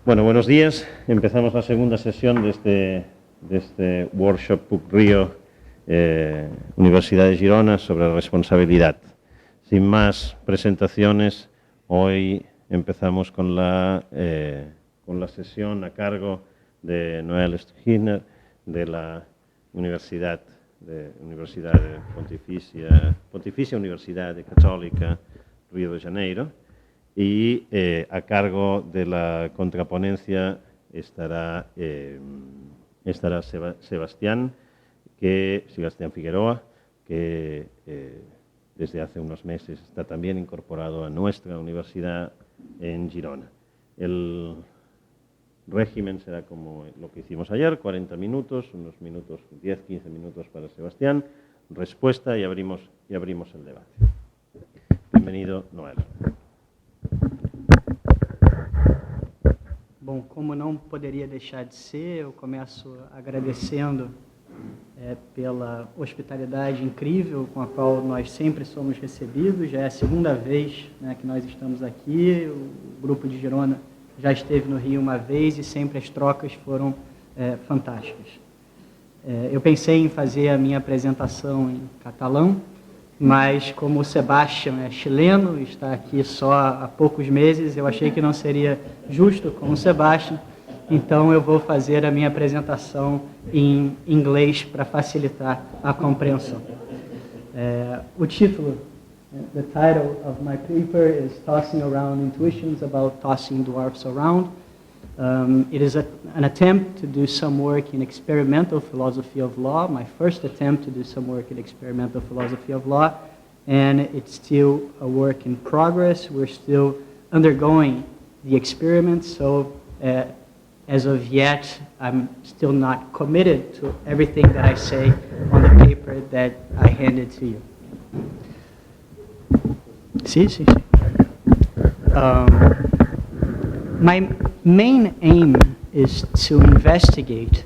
Bueno, buenos días. Empezamos la segunda sesión de este workshop PUC-Río, Universidad de Girona, sobre responsabilidad. Sin más presentaciones, hoy empezamos con la sesión a cargo de Noel Struchiner, de la Universidad Pontificia Universidad Católica Río de Janeiro, y a cargo de la contraponencia estará Sebastián Figueroa, que desde hace unos meses está también incorporado a nuestra universidad en Girona. El régimen será como lo que hicimos ayer, 40 minutos, unos minutos, 10-15 minutos para Sebastián, respuesta y abrimos el debate. Bienvenido, Noel. Bom, como não poderia deixar de ser, eu começo agradecendo pela hospitalidade incrível com a qual nós sempre somos recebidos. Já é a segunda vez, né, que nós estamos aqui. O Grupo de Girona já esteve no Rio uma vez e sempre as trocas foram fantásticas. Eu pensei em fazer a minha apresentação em catalão, mas como o Sebastián é chileno, está aqui só há poucos meses, eu achei que não seria justo com o Sebastián, então eu vou fazer a minha apresentação em inglês para facilitar a compreensão. O título, the title of my paper is Tossing Around Intuitions About Tossing Dwarves Around. It is an attempt to do some work in experimental philosophy of law, my first attempt to do some work in experimental philosophy of law, and it's still a work in progress. We're still undergoing the experiments, so as of yet, I'm still not committed to everything that I say on the paper that I handed to you. Sí. My main aim is to investigate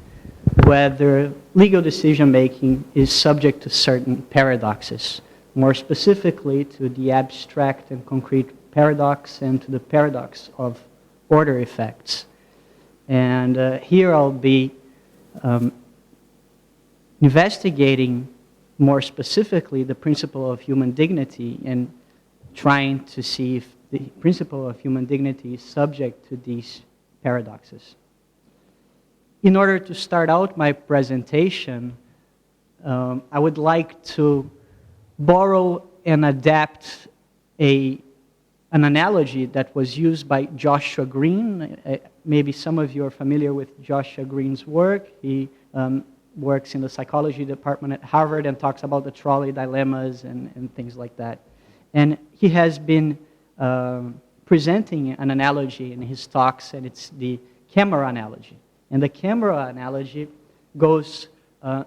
whether legal decision-making is subject to certain paradoxes, more specifically to the abstract and concrete paradox and to the paradox of order effects. And here I'll be investigating more specifically the principle of human dignity and trying to see if the principle of human dignity is subject to these paradoxes. In order to start out my presentation, I would like to borrow and adapt an analogy that was used by Joshua Green. Maybe some of you are familiar with Joshua Green's work. He works in the psychology department at Harvard and talks about the trolley dilemmas and things like that. And he has been presenting an analogy in his talks, and it's the camera analogy. And the camera analogy goes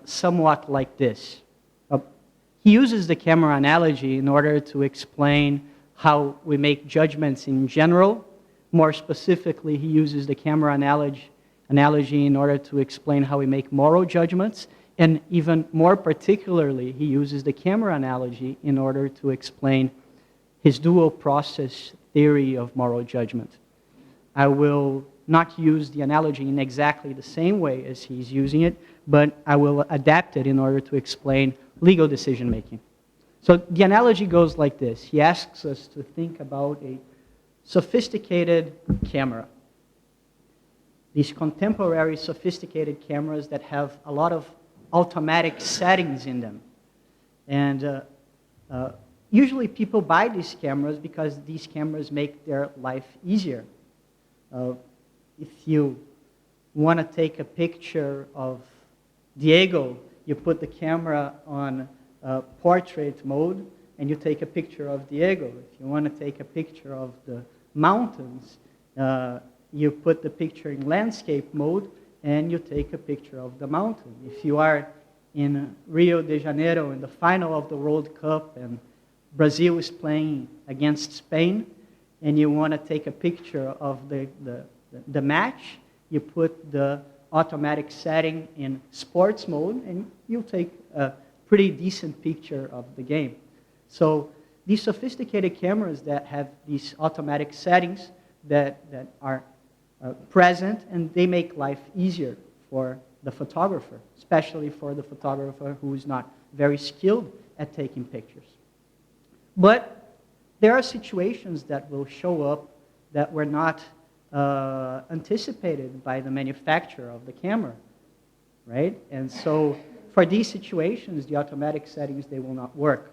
somewhat like this. He uses the camera analogy in order to explain how we make judgments in general. More specifically, he uses the camera analogy in order to explain how we make moral judgments. And even more particularly, he uses the camera analogy in order to explain his dual process theory of moral judgment. I will not use the analogy in exactly the same way as he's using it, but I will adapt it in order to explain legal decision-making. So the analogy goes like this. He asks us to think about a sophisticated camera. These contemporary sophisticated cameras that have a lot of automatic settings in them. And usually people buy these cameras because these cameras make their life easier. If you want to take a picture of Diego, you put the camera on portrait mode and you take a picture of Diego. If you want to take a picture of the mountains, you put the picture in landscape mode and you take a picture of the mountain. If you are in Rio de Janeiro in the final of the World Cup and Brazil is playing against Spain, and you want to take a picture of the match, you put the automatic setting in sports mode, and you'll take a pretty decent picture of the game. So these sophisticated cameras that have these automatic settings that are present, and they make life easier for the photographer, especially for the photographer who is not very skilled at taking pictures. But there are situations that will show up that were not anticipated by the manufacturer of the camera, right? And so for these situations, the automatic settings, they will not work.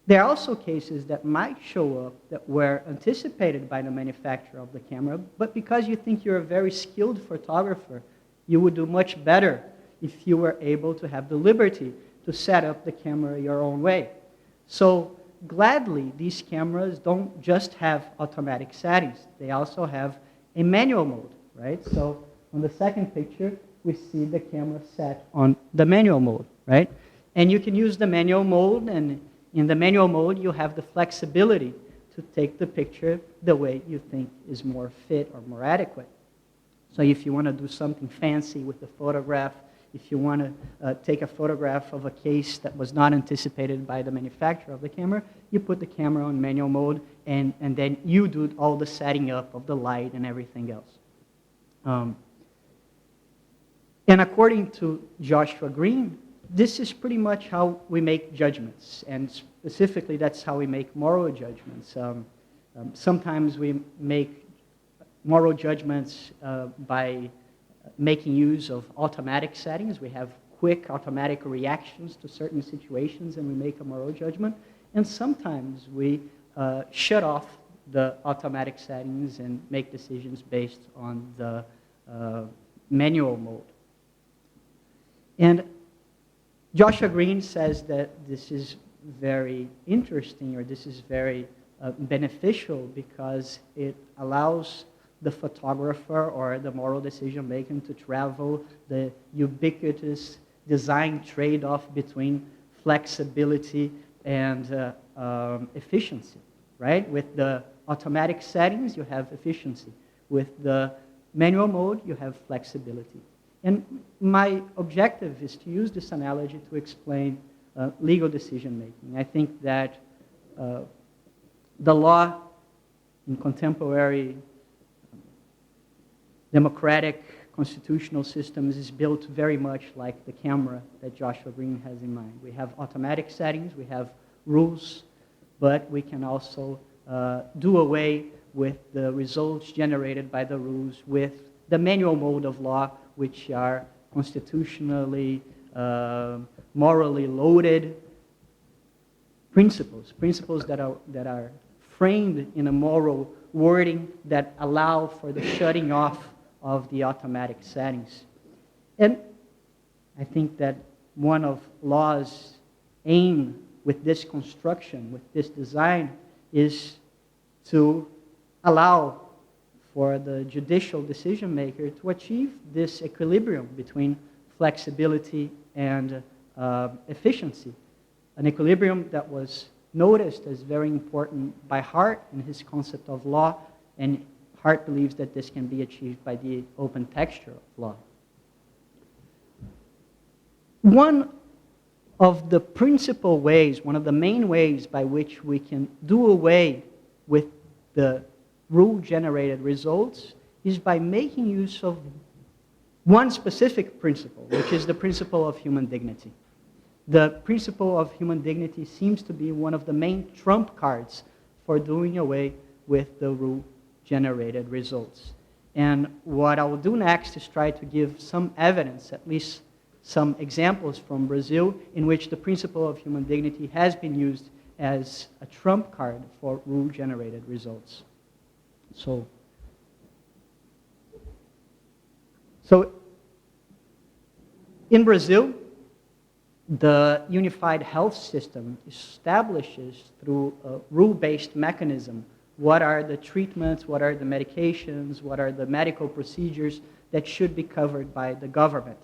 There are also cases that might show up that were anticipated by the manufacturer of the camera, but because you think you're a very skilled photographer, you would do much better if you were able to have the liberty to set up the camera your own way. So gladly, these cameras don't just have automatic settings. They also have a manual mode, right? So on the second picture, we see the camera set on the manual mode, right? And you can use the manual mode, and in the manual mode, you have the flexibility to take the picture the way you think is more fit or more adequate. So if you want to do something fancy with the photograph, if you want to take a photograph of a case that was not anticipated by the manufacturer of the camera, you put the camera on manual mode, and then you do all the setting up of the light and everything else. And according to Joshua Green, this is pretty much how we make judgments, and specifically that's how we make moral judgments. Sometimes we make moral judgments by making use of automatic settings. We have quick automatic reactions to certain situations, and we make a moral judgment. And sometimes we shut off the automatic settings and make decisions based on the manual mode. And Joshua Green says that this is very interesting, or this is very beneficial, because it allows the photographer or the moral decision maker to travel the ubiquitous design trade-off between flexibility and efficiency, right? With the automatic settings, you have efficiency. With the manual mode, you have flexibility. And my objective is to use this analogy to explain legal decision-making. I think that the law in contemporary democratic constitutional systems is built very much like the camera that Joshua Green has in mind. We have automatic settings, we have rules, but we can also do away with the results generated by the rules with the manual mode of law, which are constitutionally, morally loaded principles that are framed in a moral wording that allow for the shutting off of the automatic settings. And I think that one of law's aim with this construction, with this design, is to allow for the judicial decision maker to achieve this equilibrium between flexibility and efficiency. An equilibrium that was noticed as very important by Hart in his concept of law, and Hart believes that this can be achieved by the open texture of law. One of the principal ways, one of the main ways by which we can do away with the rule-generated results is by making use of one specific principle, which is the principle of human dignity. The principle of human dignity seems to be one of the main trump cards for doing away with the rule-generated results. And what I will do next is try to give some evidence, at least some examples from Brazil, in which the principle of human dignity has been used as a trump card for rule-generated results. So in Brazil, the unified health system establishes through a rule-based mechanism what are the treatments, what are the medications, what are the medical procedures that should be covered by the government.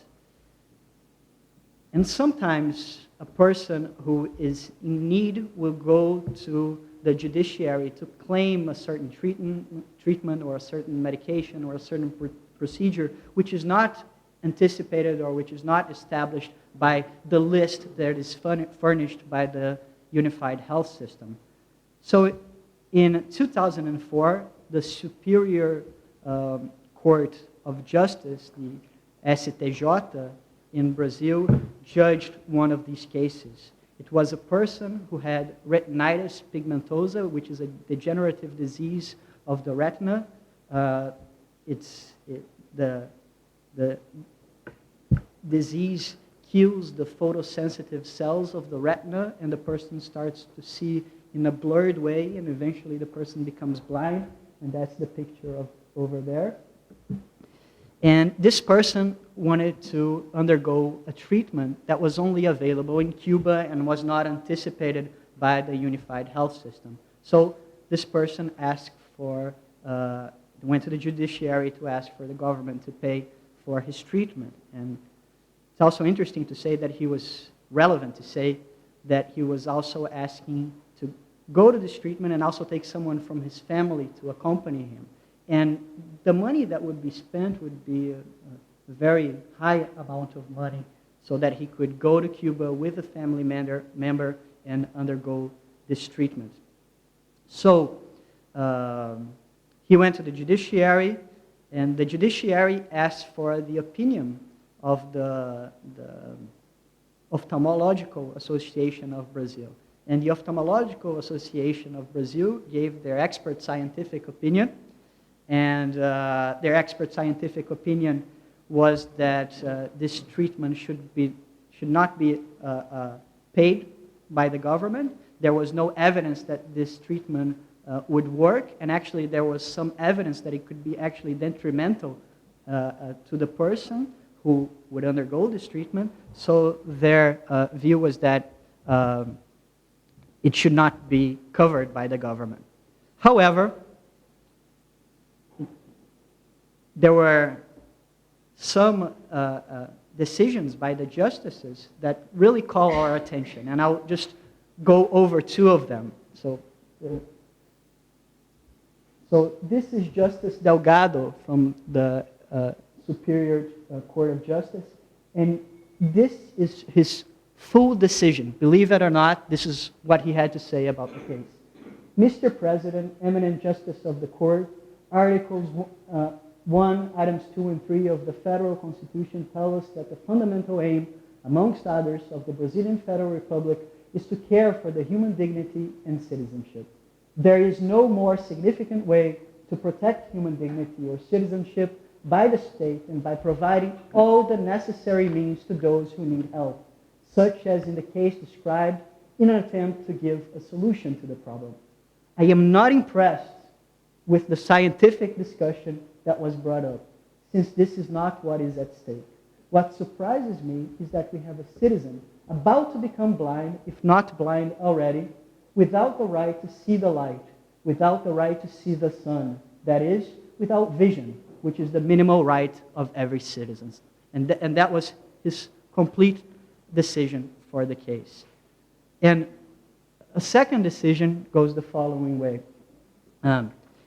And sometimes a person who is in need will go to the judiciary to claim a certain treatment or a certain medication or a certain procedure which is not anticipated or which is not established by the list that is furnished by the unified health system. So in 2004, the Superior Court of Justice, the STJ, in Brazil, judged one of these cases. It was a person who had retinitis pigmentosa, which is a degenerative disease of the retina. The disease kills the photosensitive cells of the retina, and the person starts to see in a blurred way, and eventually the person becomes blind, and that's the picture of over there. And this person wanted to undergo a treatment that was only available in Cuba and was not anticipated by the unified health system. So this person asked for, went to the judiciary to ask for the government to pay for his treatment. And it's also interesting to say that he was relevant to say that he was also asking to go to this treatment and also take someone from his family to accompany him. And the money that would be spent would be a very high amount of money so that he could go to Cuba with a family member and undergo this treatment. So he went to the judiciary, and the judiciary asked for the opinion of the Ophthalmological Association of Brazil. And the Ophthalmological Association of Brazil gave their expert scientific opinion. And their expert scientific opinion was that this treatment should not be paid by the government. There was no evidence that this treatment would work, and actually there was some evidence that it could be actually detrimental to the person who would undergo this treatment. So their view was that it should not be covered by the government. However, there were some decisions by the justices that really call our attention, and I'll just go over two of them. So this is Justice Delgado from the Superior Court of Justice, and this is his full decision. Believe it or not, this is what he had to say about the case. Mr. President, eminent justice of the court, Articles 1, items 2 and 3 of the Federal Constitution tell us that the fundamental aim, amongst others, of the Brazilian Federal Republic is to care for the human dignity and citizenship. There is no more significant way to protect human dignity or citizenship by the state and by providing all the necessary means to those who need help, such as in the case described, in an attempt to give a solution to the problem. I am not impressed with the scientific discussion that was brought up, since this is not what is at stake. What surprises me is that we have a citizen about to become blind, if not blind already, without the right to see the light, without the right to see the sun, that is, without vision, which is the minimal right of every citizen. And that was his complete decision for the case. And a second decision goes the following way.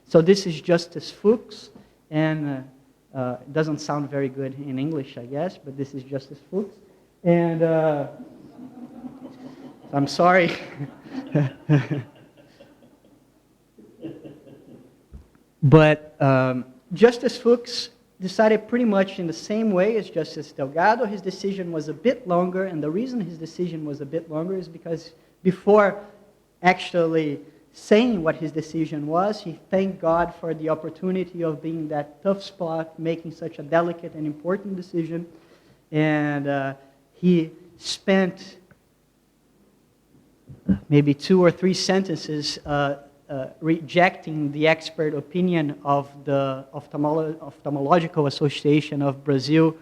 So this is Justice Fuchs, and it doesn't sound very good in English, I guess, but this is Justice Fuchs. And I'm sorry. But Justice Fuchs decided pretty much in the same way as Justice Delgado. His decision was a bit longer, and the reason his decision was a bit longer is because before actually saying what his decision was, he thanked God for the opportunity of being that tough spot, making such a delicate and important decision. And he spent maybe 2 or 3 sentences rejecting the expert opinion of the Ophthalmological Association of Brazil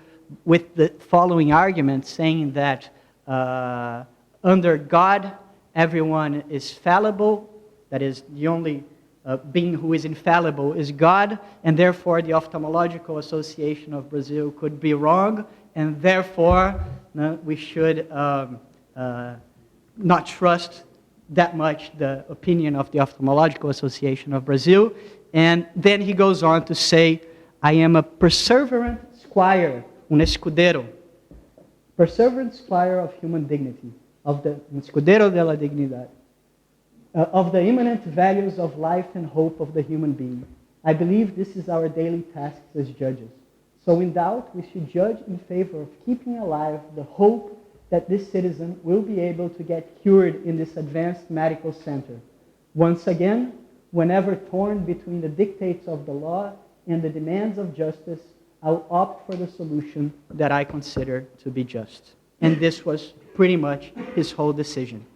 with the following argument, saying that under God, everyone is fallible. That is, the only being who is infallible is God, and therefore the Ophthalmological Association of Brazil could be wrong, and therefore we should not trust that much the opinion of the Ophthalmological Association of Brazil. And then he goes on to say, I am a perseverant squire, un escudero, perseverant squire of human dignity, of the escudero de la dignidad, of the immanent values of life and hope of the human being. I believe this is our daily task as judges. So in doubt, we should judge in favor of keeping alive the hope that this citizen will be able to get cured in this advanced medical center. Once again, whenever torn between the dictates of the law and the demands of justice, I'll opt for the solution that I consider to be just. And this was pretty much his whole decision.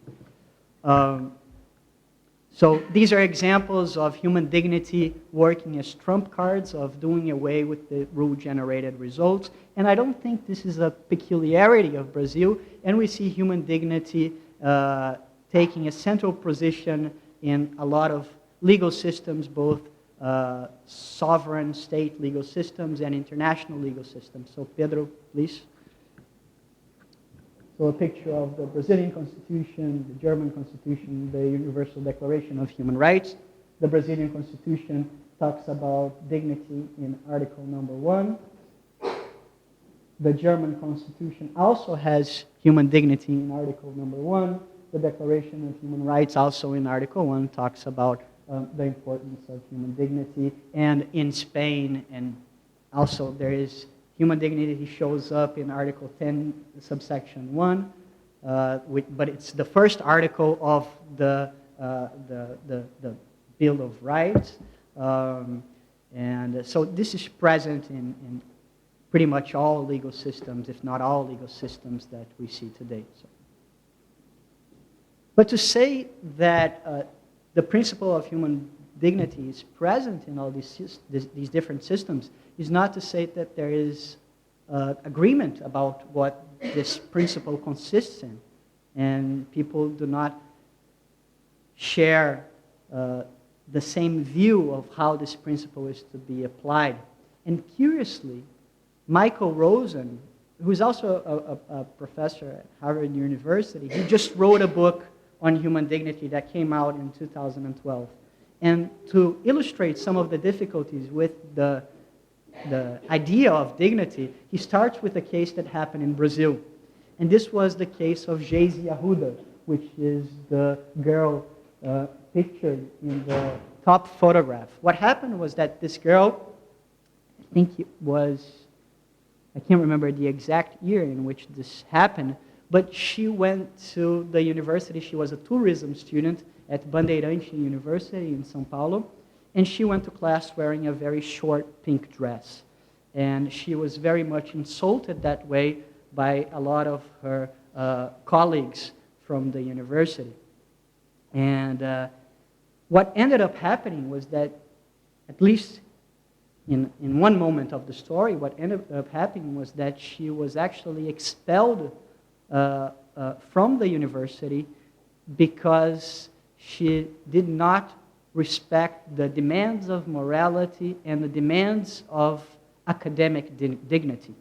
So these are examples of human dignity working as trump cards, of doing away with the rule-generated results. And I don't think this is a peculiarity of Brazil. And we see human dignity taking a central position in a lot of legal systems, both sovereign state legal systems and international legal systems. So Pedro, please. So a picture of the Brazilian Constitution, the German Constitution, the Universal Declaration of Human Rights. The Brazilian Constitution talks about dignity in Article number 1. The German Constitution also has human dignity in Article number 1. The Declaration of Human Rights also in Article 1 talks about the importance of human dignity. And in Spain, and also there is human dignity shows up in Article 10, subsection 1, but it's the first article of the Bill of Rights. And so this is present in pretty much all legal systems, if not all legal systems that we see today. So. But to say that the principle of human dignity is present in all these different systems is not to say that there is agreement about what this principle consists in. And people do not share the same view of how this principle is to be applied. And curiously, Michael Rosen, who is also a professor at Harvard University, he just wrote a book on human dignity that came out in 2012. And to illustrate some of the difficulties with the idea of dignity, he starts with a case that happened in Brazil. And this was the case of Geise Arruda, which is the girl pictured in the top photograph. What happened was that this girl, I think it was, I can't remember the exact year in which this happened, but she went to the university. She was a tourism student at Bandeirantes University in São Paulo, and she went to class wearing a very short pink dress. And she was very much insulted that way by a lot of her colleagues from the university. And what ended up happening was that, at least in one moment of the story, what ended up happening was that she was actually expelled from the university because she did not respect the demands of morality and the demands of academic dignity.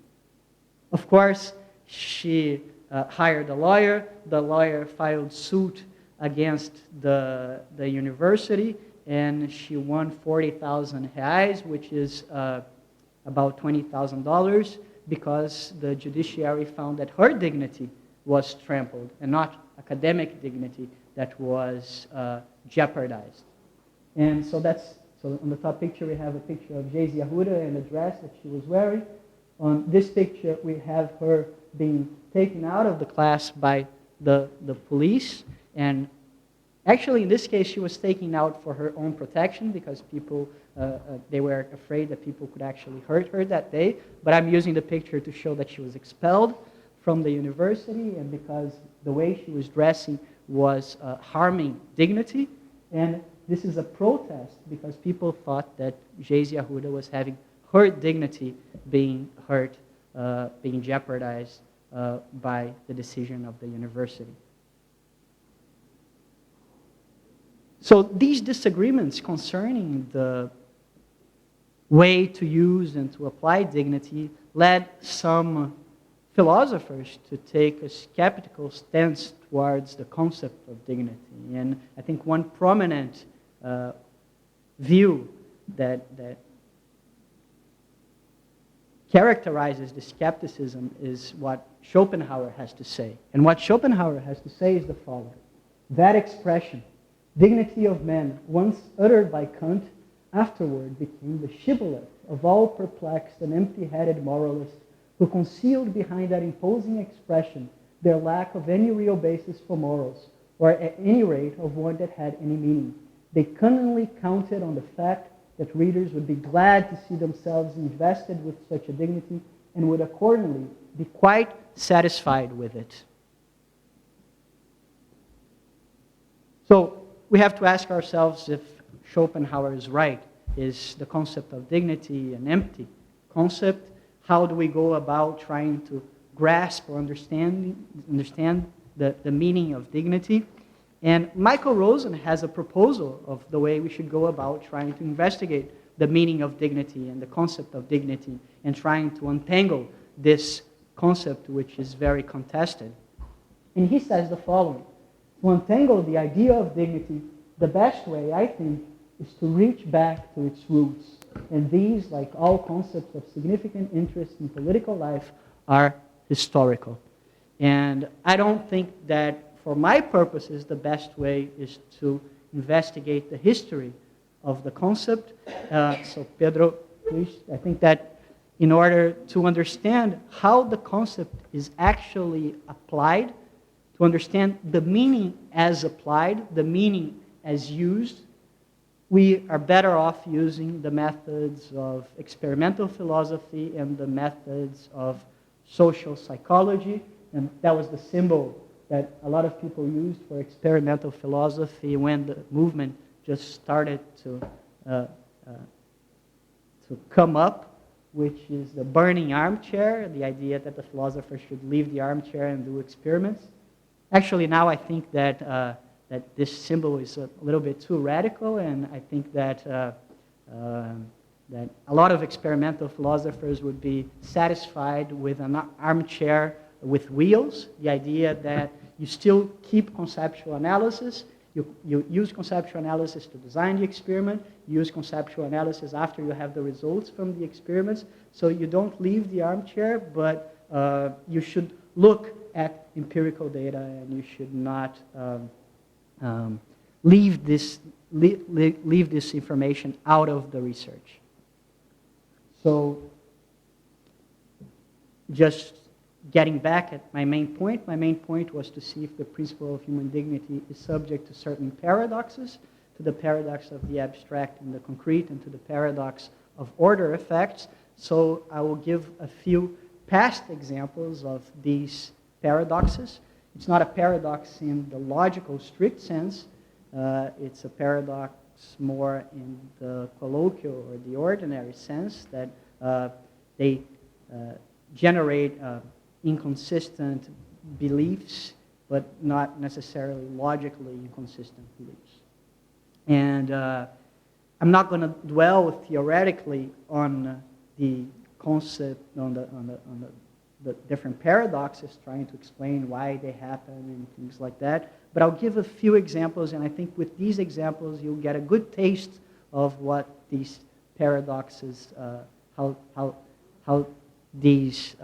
Of course, she hired a lawyer. The lawyer filed suit against the university, and she won 40,000 reais, which is about $20,000, because the judiciary found that her dignity was trampled and not academic dignity that was jeopardized. And so on the top picture we have a picture of Geise Arruda and the dress that she was wearing. On this picture we have her being taken out of the class by the police. And actually in this case she was taken out for her own protection because people, they were afraid that people could actually hurt her that day. But I'm using the picture to show that she was expelled from the university, and because the way she was dressing was harming dignity. And this is a protest because people thought that Geise Arruda was having her dignity being hurt, being jeopardized by the decision of the university. So these disagreements concerning the way to use and to apply dignity led some philosophers to take a skeptical stance towards the concept of dignity. And I think one prominent view that characterizes the skepticism is what Schopenhauer has to say. And what Schopenhauer has to say is the following: that expression, dignity of man, once uttered by Kant, afterward became the shibboleth of all perplexed and empty-headed moralists who concealed behind that imposing expression their lack of any real basis for morals, or at any rate of one that had any meaning. They cunningly counted on the fact that readers would be glad to see themselves invested with such a dignity and would accordingly be quite satisfied with it. So we have to ask ourselves if Schopenhauer is right. Is the concept of dignity an empty concept? How do we go about trying to grasp or understand the meaning of dignity? And Michael Rosen has a proposal of the way we should go about trying to investigate the meaning of dignity and the concept of dignity and trying to untangle this concept which is very contested. And he says the following: to untangle the idea of dignity, the best way, I think, is to reach back to its roots. And these, like all concepts of significant interest in political life, are historical. And I don't think that, for my purposes, the best way is to investigate the history of the concept. So Pedro, please, I think that in order to understand how the concept is actually applied, to understand the meaning as applied, the meaning as used, we are better off using the methods of experimental philosophy and the methods of social psychology. And that was the symbol that a lot of people used for experimental philosophy when the movement just started to come up, which is the burning armchair, the idea that the philosopher should leave the armchair and do experiments. Actually, now I think that that this symbol is a little bit too radical, and I think that that a lot of experimental philosophers would be satisfied with an armchair with wheels, the idea that you still keep conceptual analysis, you use conceptual analysis to design the experiment, you use conceptual analysis after you have the results from the experiments, so you don't leave the armchair, but you should look at empirical data and you should not leave this information out of the research. So just getting back at my main point was to see if the principle of human dignity is subject to certain paradoxes, to the paradox of the abstract and the concrete, and to the paradox of order effects. So I will give a few past examples of these paradoxes. It's not a paradox in the logical, strict sense. It's a paradox more in the colloquial or the ordinary sense, that they generate inconsistent beliefs, but not necessarily logically inconsistent beliefs. And I'm not going to dwell theoretically on the concept, on the different paradoxes, trying to explain why they happen and things like that. But I'll give a few examples, and I think with these examples you'll get a good taste of what these paradoxes, how these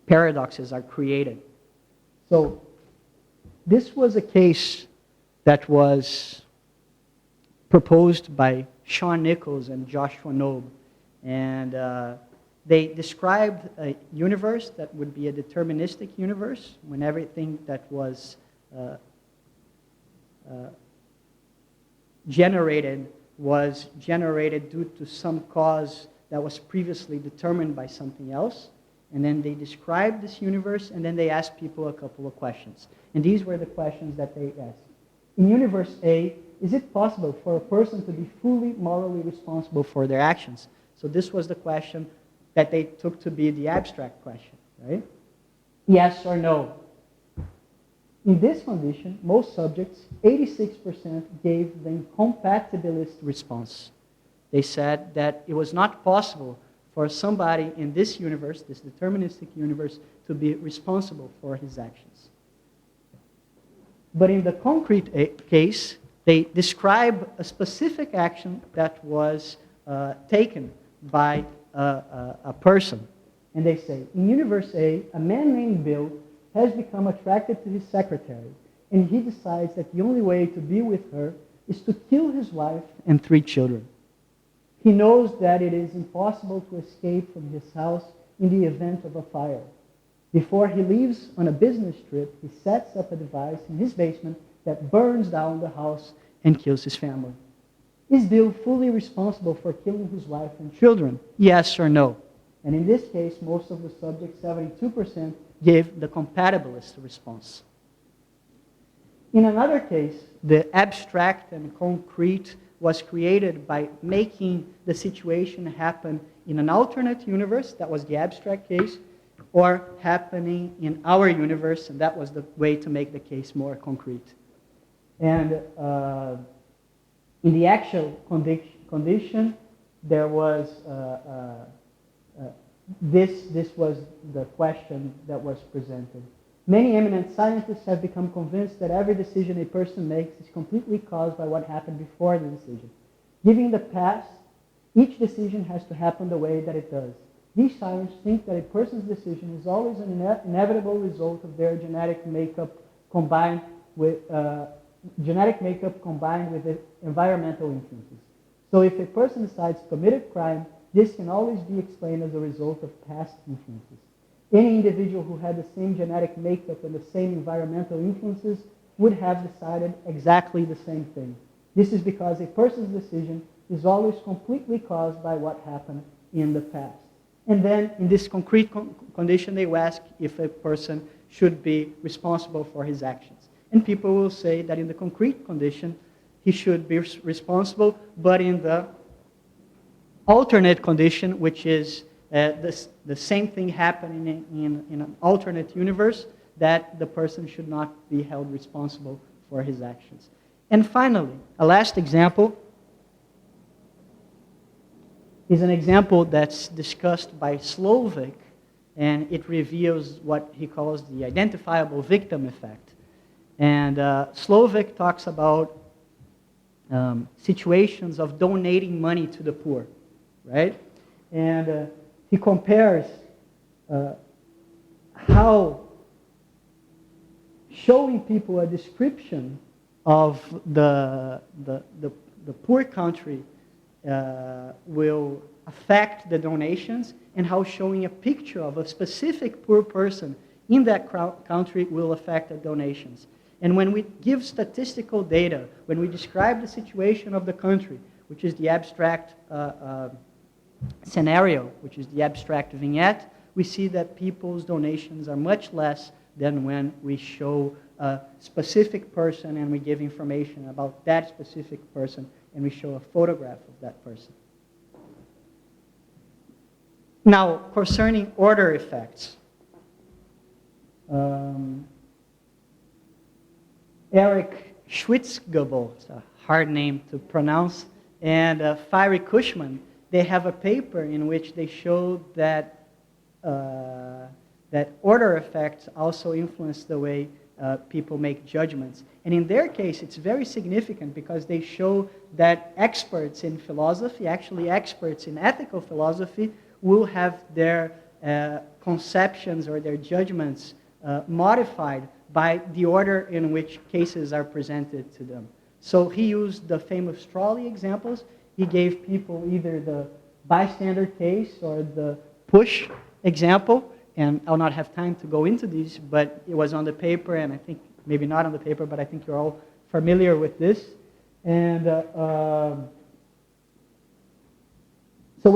paradoxes are created. So this was a case that was proposed by Sean Nichols and Joshua Knobe, and they described a universe that would be a deterministic universe, when everything that was generated due to some cause that was previously determined by something else. And then they described this universe, and then they asked people a couple of questions. And these were the questions that they asked. In universe A, is it possible for a person to be fully morally responsible for their actions? So this was the question that they took to be the abstract question, right? Yes or no? In this condition, most subjects, 86%, gave the incompatibilist response. They said that it was not possible for somebody in this universe, this deterministic universe, to be responsible for his actions. But in the concrete case, they describe a specific action that was taken by a person. And they say, in universe A, a man named Bill has become attracted to his secretary, and he decides that the only way to be with her is to kill his wife and 3 children. He knows that it is impossible to escape from his house in the event of a fire. Before he leaves on a business trip, he sets up a device in his basement that burns down the house and kills his family. Is Bill fully responsible for killing his wife and children? Yes or no? And in this case, most of the subjects, 72%, gave the compatibilist response. In another case, the abstract and concrete was created by making the situation happen in an alternate universe, that was the abstract case, or happening in our universe, and that was the way to make the case more concrete. And in the actual condition, there was, this was the question that was presented. Many eminent scientists have become convinced that every decision a person makes is completely caused by what happened before the decision. Given the past, each decision has to happen the way that it does. These scientists think that a person's decision is always an inevitable result of their genetic makeup combined with environmental influences. So if a person decides to commit a crime, this can always be explained as a result of past influences. Any individual who had the same genetic makeup and the same environmental influences would have decided exactly the same thing. This is because a person's decision is always completely caused by what happened in the past. And then in this concrete condition, they ask if a person should be responsible for his actions. And people will say that in the concrete condition, he should be responsible, but in the alternate condition, which is the same thing happening in an alternate universe, that the person should not be held responsible for his actions. And finally, a last example is an example that's discussed by Slovik, and it reveals what he calls the identifiable victim effect. And Slovik talks about situations of donating money to the poor, right? And he compares how showing people a description of the poor country will affect the donations, and how showing a picture of a specific poor person in that country will affect the donations. And when we give statistical data, when we describe the situation of the country, which is the abstract scenario, which is the abstract vignette, we see that people's donations are much less than when we show a specific person and we give information about that specific person and we show a photograph of that person. Now, concerning order effects, Eric Schwitzgebel, it's a hard name to pronounce, and Fiery Cushman, they have a paper in which they show that that order effects also influence the way people make judgments. And in their case, it's very significant because they show that experts in philosophy, actually experts in ethical philosophy, will have their conceptions or their judgments modified by the order in which cases are presented to them. So he used the famous trolley examples. He gave people either the bystander case or the push example, and I'll not have time to go into these, but it was on the paper, and I think, maybe not on the paper, but I think you're all familiar with this. And so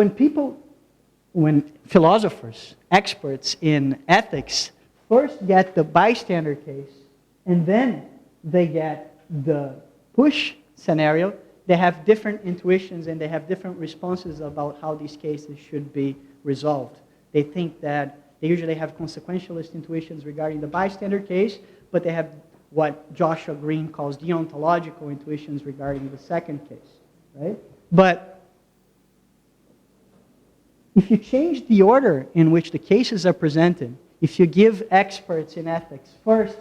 when philosophers, experts in ethics, first get the bystander case, and then they get the push scenario, they have different intuitions and they have different responses about how these cases should be resolved. They think that they usually have consequentialist intuitions regarding the bystander case, but they have what Joshua Green calls deontological intuitions regarding the second case, right? But if you change the order in which the cases are presented, if you give experts in ethics first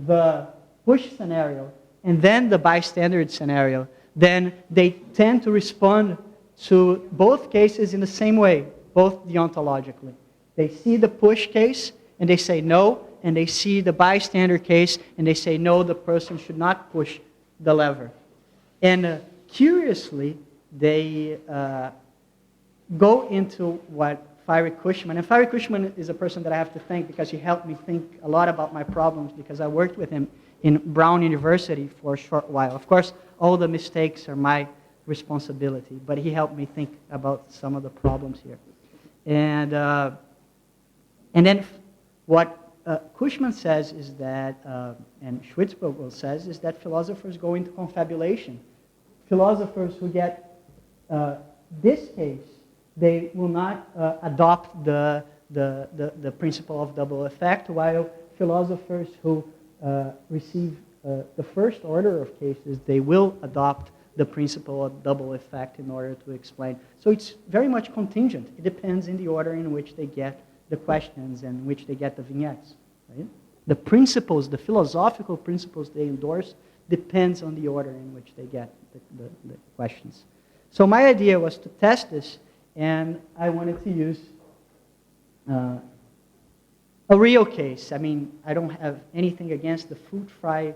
the push scenario and then the bystander scenario, then they tend to respond to both cases in the same way, both deontologically. They see the push case and they say no, and they see the bystander case and they say no, the person should not push the lever. And curiously, they go into what Fiery Cushman, and Fiery Cushman is a person that I have to thank because he helped me think a lot about my problems because I worked with him in Brown University for a short while. Of course, all the mistakes are my responsibility, but he helped me think about some of the problems here. And then what Cushman says is that, and Schwitzvogel says, is that philosophers go into confabulation. Philosophers who get this case, they will not adopt the principle of double effect, while philosophers who receive the first order of cases, they will adopt the principle of double effect in order to explain. So it's very much contingent. It depends in the order in which they get the questions and in which they get the vignettes. Right? The principles, the philosophical principles they endorse, depends on the order in which they get the questions. So my idea was to test this, and I wanted to use a real case. I mean, I don't have anything against the fruit fly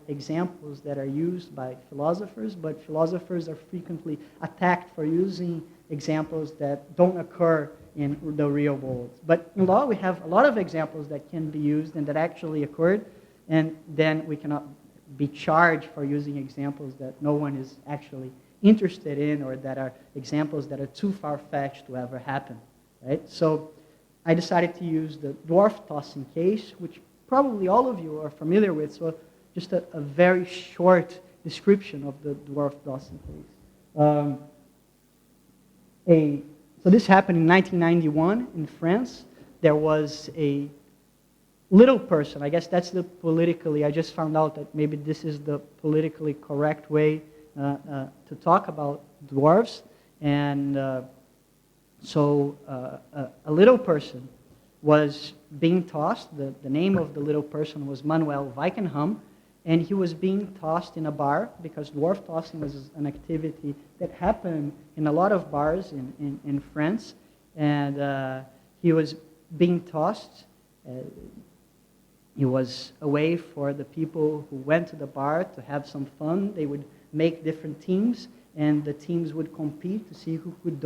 examples that are used by philosophers, but philosophers are frequently attacked for using examples that don't occur in the real world. But in law, we have a lot of examples that can be used and that actually occurred, and then we cannot be charged for using examples that no one is actually interested in, or that are examples that are too far-fetched to ever happen, right? So I decided to use the dwarf tossing case, which probably all of you are familiar with, so just a very short description of the dwarf tossing case. So this happened in 1991 in France. There was a little person, I guess that's the politically, I just found out that maybe this is the politically correct way to talk about dwarves. And so a little person was being tossed. The name of the little person was Manuel Weikenham, and he was being tossed in a bar because dwarf tossing was an activity that happened in a lot of bars in France. And he was being tossed. He was a way for the people who went to the bar to have some fun. They would make different teams, and the teams would compete to see who could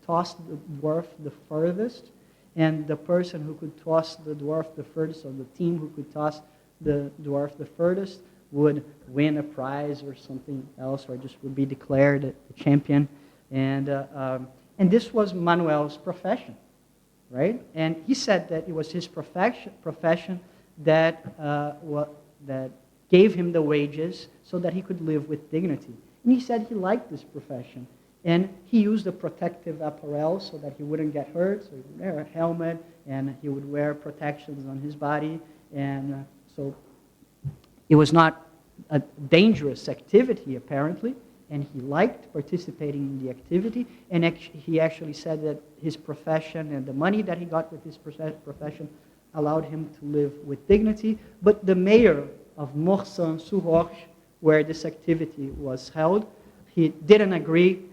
toss the dwarf the furthest. And the person who could toss the dwarf the furthest, or the team who could toss the dwarf the furthest, would win a prize or something else, or just would be declared a champion. And this was Manuel's profession, right? And he said that it was his profession that gave him the wages so that he could live with dignity. And he said he liked this profession. And he used a protective apparel so that he wouldn't get hurt. So he would wear a helmet, and he would wear protections on his body. And so it was not a dangerous activity, apparently. And he liked participating in the activity. And he actually said that his profession and the money that he got with his profession allowed him to live with dignity. But the mayor of Morsan-sur-Orge, where this activity was held, he didn't agree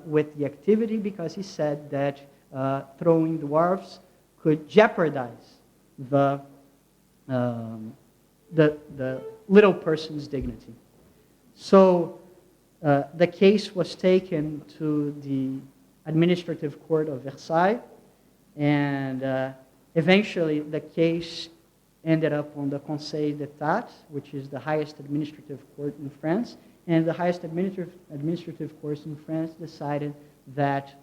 with the activity because he said that throwing dwarfs could jeopardize the little person's dignity. So the case was taken to the administrative court of Versailles, and eventually the case ended up on the Conseil d'État, which is the highest administrative court in France. And the highest administrative court in France decided that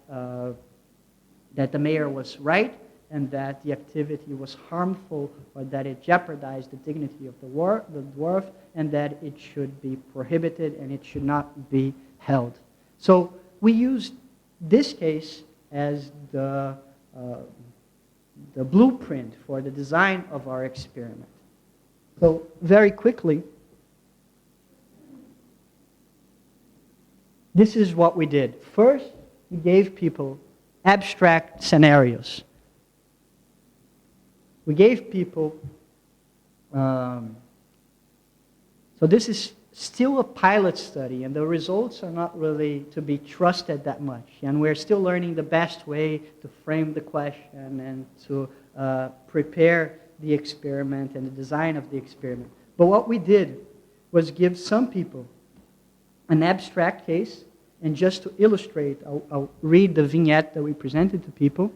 that the mayor was right, and that the activity was harmful, or that it jeopardized the dignity of the dwarf, and that it should be prohibited and it should not be held. So we used this case as the blueprint for the design of our experiment. So very quickly, this is what we did. First, we gave people abstract scenarios. We gave people, so this is still a pilot study, and the results are not really to be trusted that much. And we're still learning the best way to frame the question and to prepare the experiment and the design of the experiment. But what we did was give some people an abstract case, and just to illustrate, I'll read the vignette that we presented to people.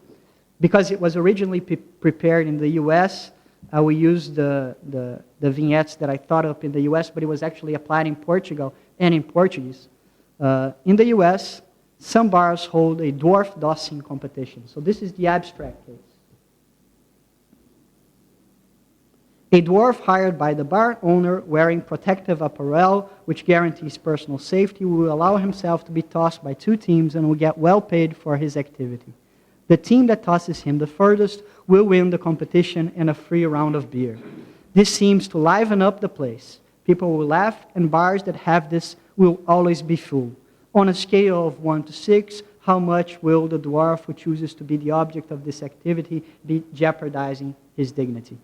Because it was originally prepared in the US, we used the vignettes that I thought up in the US, but it was actually applied in Portugal and in Portuguese. In the US, some bars hold a dwarf dossing competition. So this is the abstract case. A dwarf hired by the bar owner wearing protective apparel, which guarantees personal safety, will allow himself to be tossed by two teams and will get well paid for his activity. The team that tosses him the furthest will win the competition and a free round of beer. This seems to liven up the place. People will laugh, and bars that have this will always be full. On a scale of 1 to 6, how much will the dwarf who chooses to be the object of this activity be jeopardizing his dignity?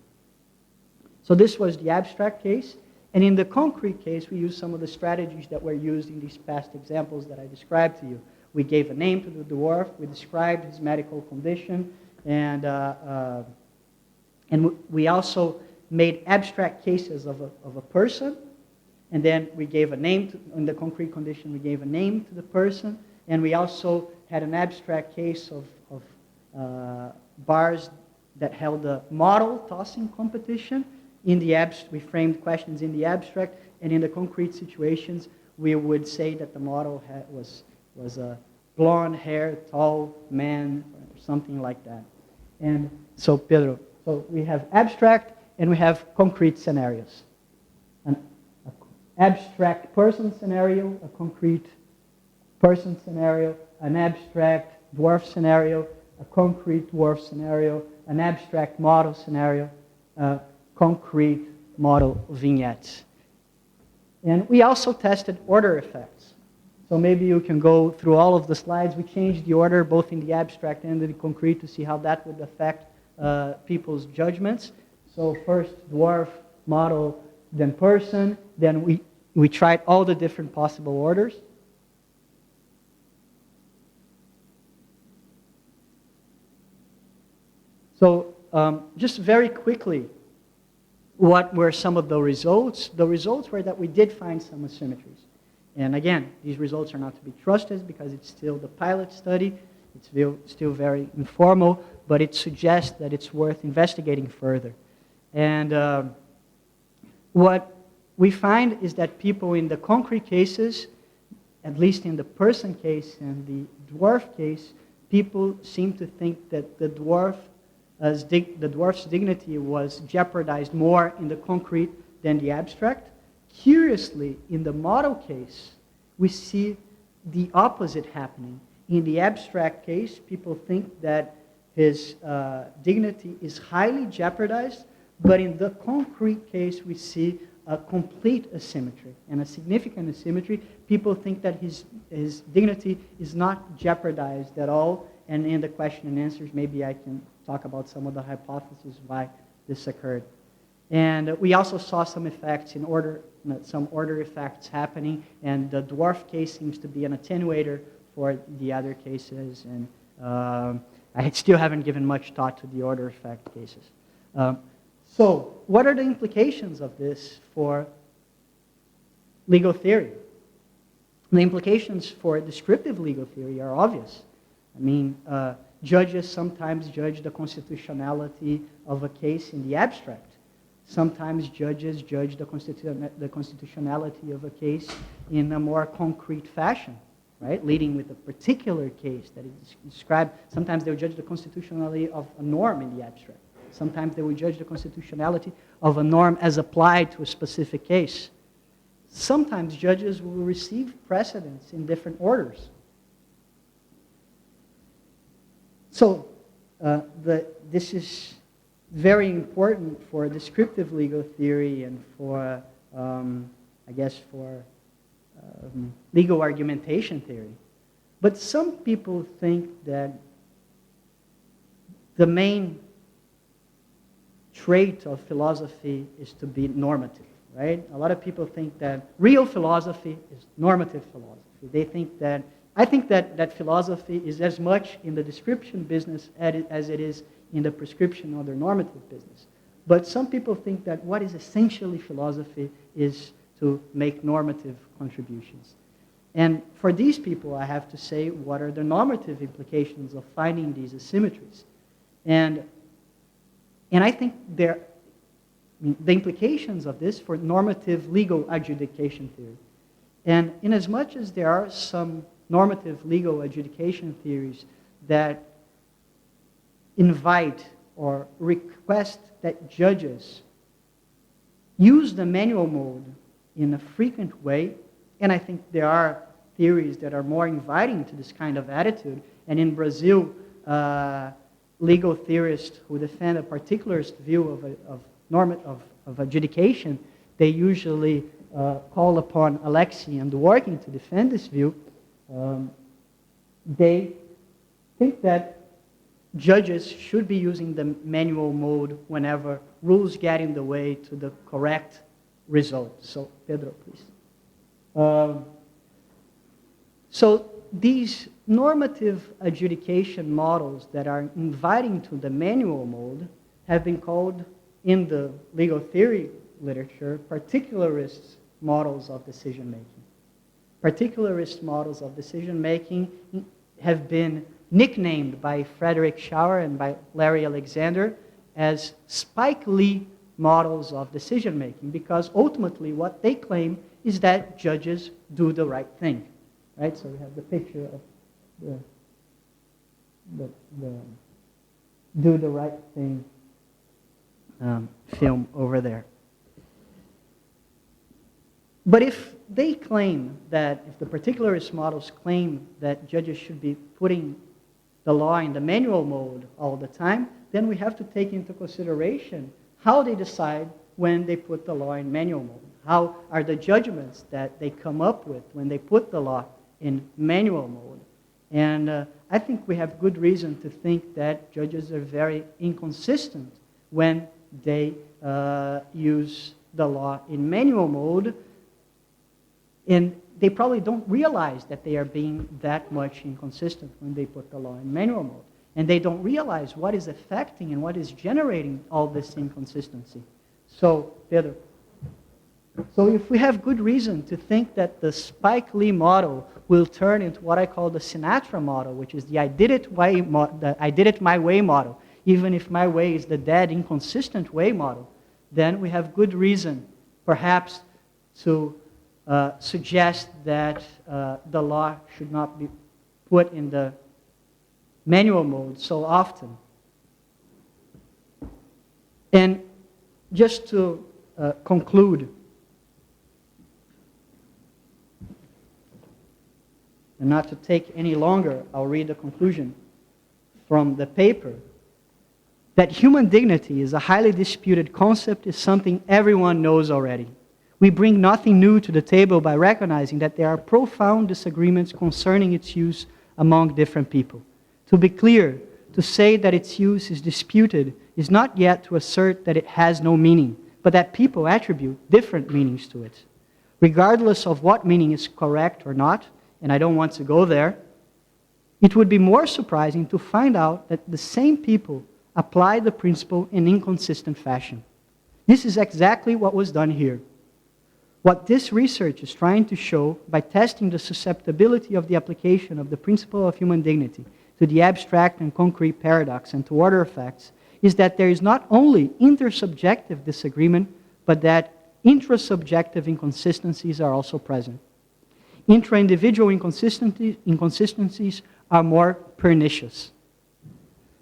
So this was the abstract case. And in the concrete case, we used some of the strategies that were used in these past examples that I described to you. We gave a name to the dwarf, we described his medical condition, and we also made abstract cases of a person, and then we gave a name to, in the concrete condition, we gave a name to the person, and we also had an abstract case of bars that held a model tossing competition. In the we framed questions in the abstract, and in the concrete situations, we would say that the model was a blonde hair, tall man, or something like that. And so, Pedro, so we have abstract and we have concrete scenarios. An abstract person scenario, a concrete person scenario, an abstract dwarf scenario, a concrete dwarf scenario, an abstract model scenario, concrete model vignettes. And we also tested order effects. So maybe you can go through all of the slides. We changed the order both in the abstract and in the concrete to see how that would affect people's judgments. So first dwarf, model, then person. Then we tried all the different possible orders. So just very quickly, what were some of the results? The results were that we did find some asymmetries. And again, these results are not to be trusted because it's still the pilot study. It's still very informal, but it suggests that it's worth investigating further. And what we find is that people in the concrete cases, at least in the person case and the dwarf case, people seem to think that the dwarf's dignity was jeopardized more in the concrete than the abstract. Curiously, in the model case, we see the opposite happening. In the abstract case, people think that his dignity is highly jeopardized, but in the concrete case, we see a complete asymmetry and a significant asymmetry. People think that his dignity is not jeopardized at all, and in the question and answers, maybe I can talk about some of the hypotheses why this occurred. And we also saw some effects in order, some order effects happening, and the dwarf case seems to be an attenuator for the other cases, and I still haven't given much thought to the order effect cases. So what are the implications of this for legal theory? The implications for descriptive legal theory are obvious. I mean, judges sometimes judge the constitutionality of a case in the abstract. Sometimes judges judge the constitutionality of a case in a more concrete fashion, right? Leading with a particular case that is described. Sometimes they'll judge the constitutionality of a norm in the abstract. Sometimes they will judge the constitutionality of a norm as applied to a specific case. Sometimes judges will receive precedents in different orders. So this is very important for descriptive legal theory and for, I guess, for legal argumentation theory. But some people think that the main trait of philosophy is to be normative, right? A lot of people think that real philosophy is normative philosophy. They think that, I think that philosophy is as much in the description business as it is in the prescription or the normative business. But some people think that what is essentially philosophy is to make normative contributions. And for these people, I have to say, what are the normative implications of finding these asymmetries? And I think the implications of this for normative legal adjudication theory. And in as much as there are some normative legal adjudication theories that invite or request that judges use the manual mode in a frequent way, and I think there are theories that are more inviting to this kind of attitude. And in Brazil, legal theorists who defend a particularist view of adjudication, they usually call upon Alexi and Dworkin to defend this view. They think that judges should be using the manual mode whenever rules get in the way to the correct result. So, Pedro, please. So these normative adjudication models that are inviting to the manual mode have been called in the legal theory literature particularist models of decision-making. Particularist models of decision-making have been nicknamed by Frederick Schauer and by Larry Alexander as Spike Lee models of decision-making, because ultimately what they claim is that judges do the right thing. Right? So we have the picture of the do the right thing film over there. But if they claim that, if the particularist models claim that judges should be putting the law in the manual mode all the time, then we have to take into consideration how they decide when they put the law in manual mode. How are the judgments that they come up with when they put the law in manual mode? And I think we have good reason to think that judges are very inconsistent when they use the law in manual mode, and they probably don't realize that they are being that much inconsistent when they put the law in manual mode. And they don't realize what is affecting and what is generating all this inconsistency. So, Pedro, so if we have good reason to think that the Spike Lee model will turn into what I call the Sinatra model, which is the I did it my way model, even if my way is the dead, inconsistent way model, then we have good reason, perhaps, to suggest that the law should not be put in the manual mode so often. And just to conclude, and not to take any longer, I'll read the conclusion from the paper. That human dignity is a highly disputed concept is something everyone knows already. We bring nothing new to the table by recognizing that there are profound disagreements concerning its use among different people. To be clear, to say that its use is disputed is not yet to assert that it has no meaning, but that people attribute different meanings to it. Regardless of what meaning is correct or not, and I don't want to go there, it would be more surprising to find out that the same people apply the principle in inconsistent fashion. This is exactly what was done here. What this research is trying to show by testing the susceptibility of the application of the principle of human dignity to the abstract and concrete paradox and to order effects is that there is not only intersubjective disagreement, but that intrasubjective inconsistencies are also present. Intra-individual inconsistencies are more pernicious.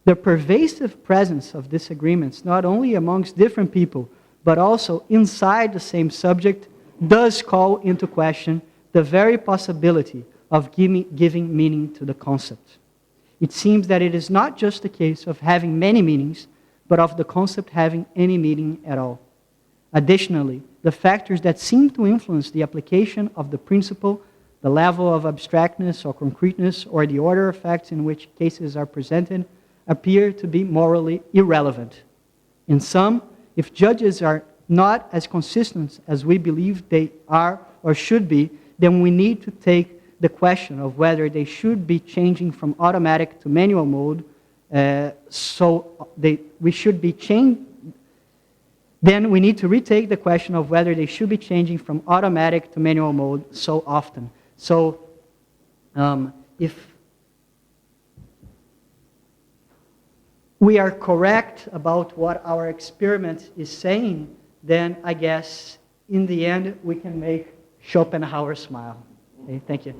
The pervasive presence of disagreements, not only amongst different people, but also inside the same subject, does call into question the very possibility of giving meaning to the concept. It seems that it is not just a case of having many meanings, but of the concept having any meaning at all. Additionally, the factors that seem to influence the application of the principle, the level of abstractness or concreteness, or the order effects in which cases are presented, appear to be morally irrelevant. In sum, if judges are not as consistent as we believe they are or should be, then we need to take the question of whether they should be changing from automatic to manual mode, then we need to retake the question of whether they should be changing from automatic to manual mode so often. So if we are correct about what our experiment is saying, then I guess in the end we can make Schopenhauer smile. Okay, thank you.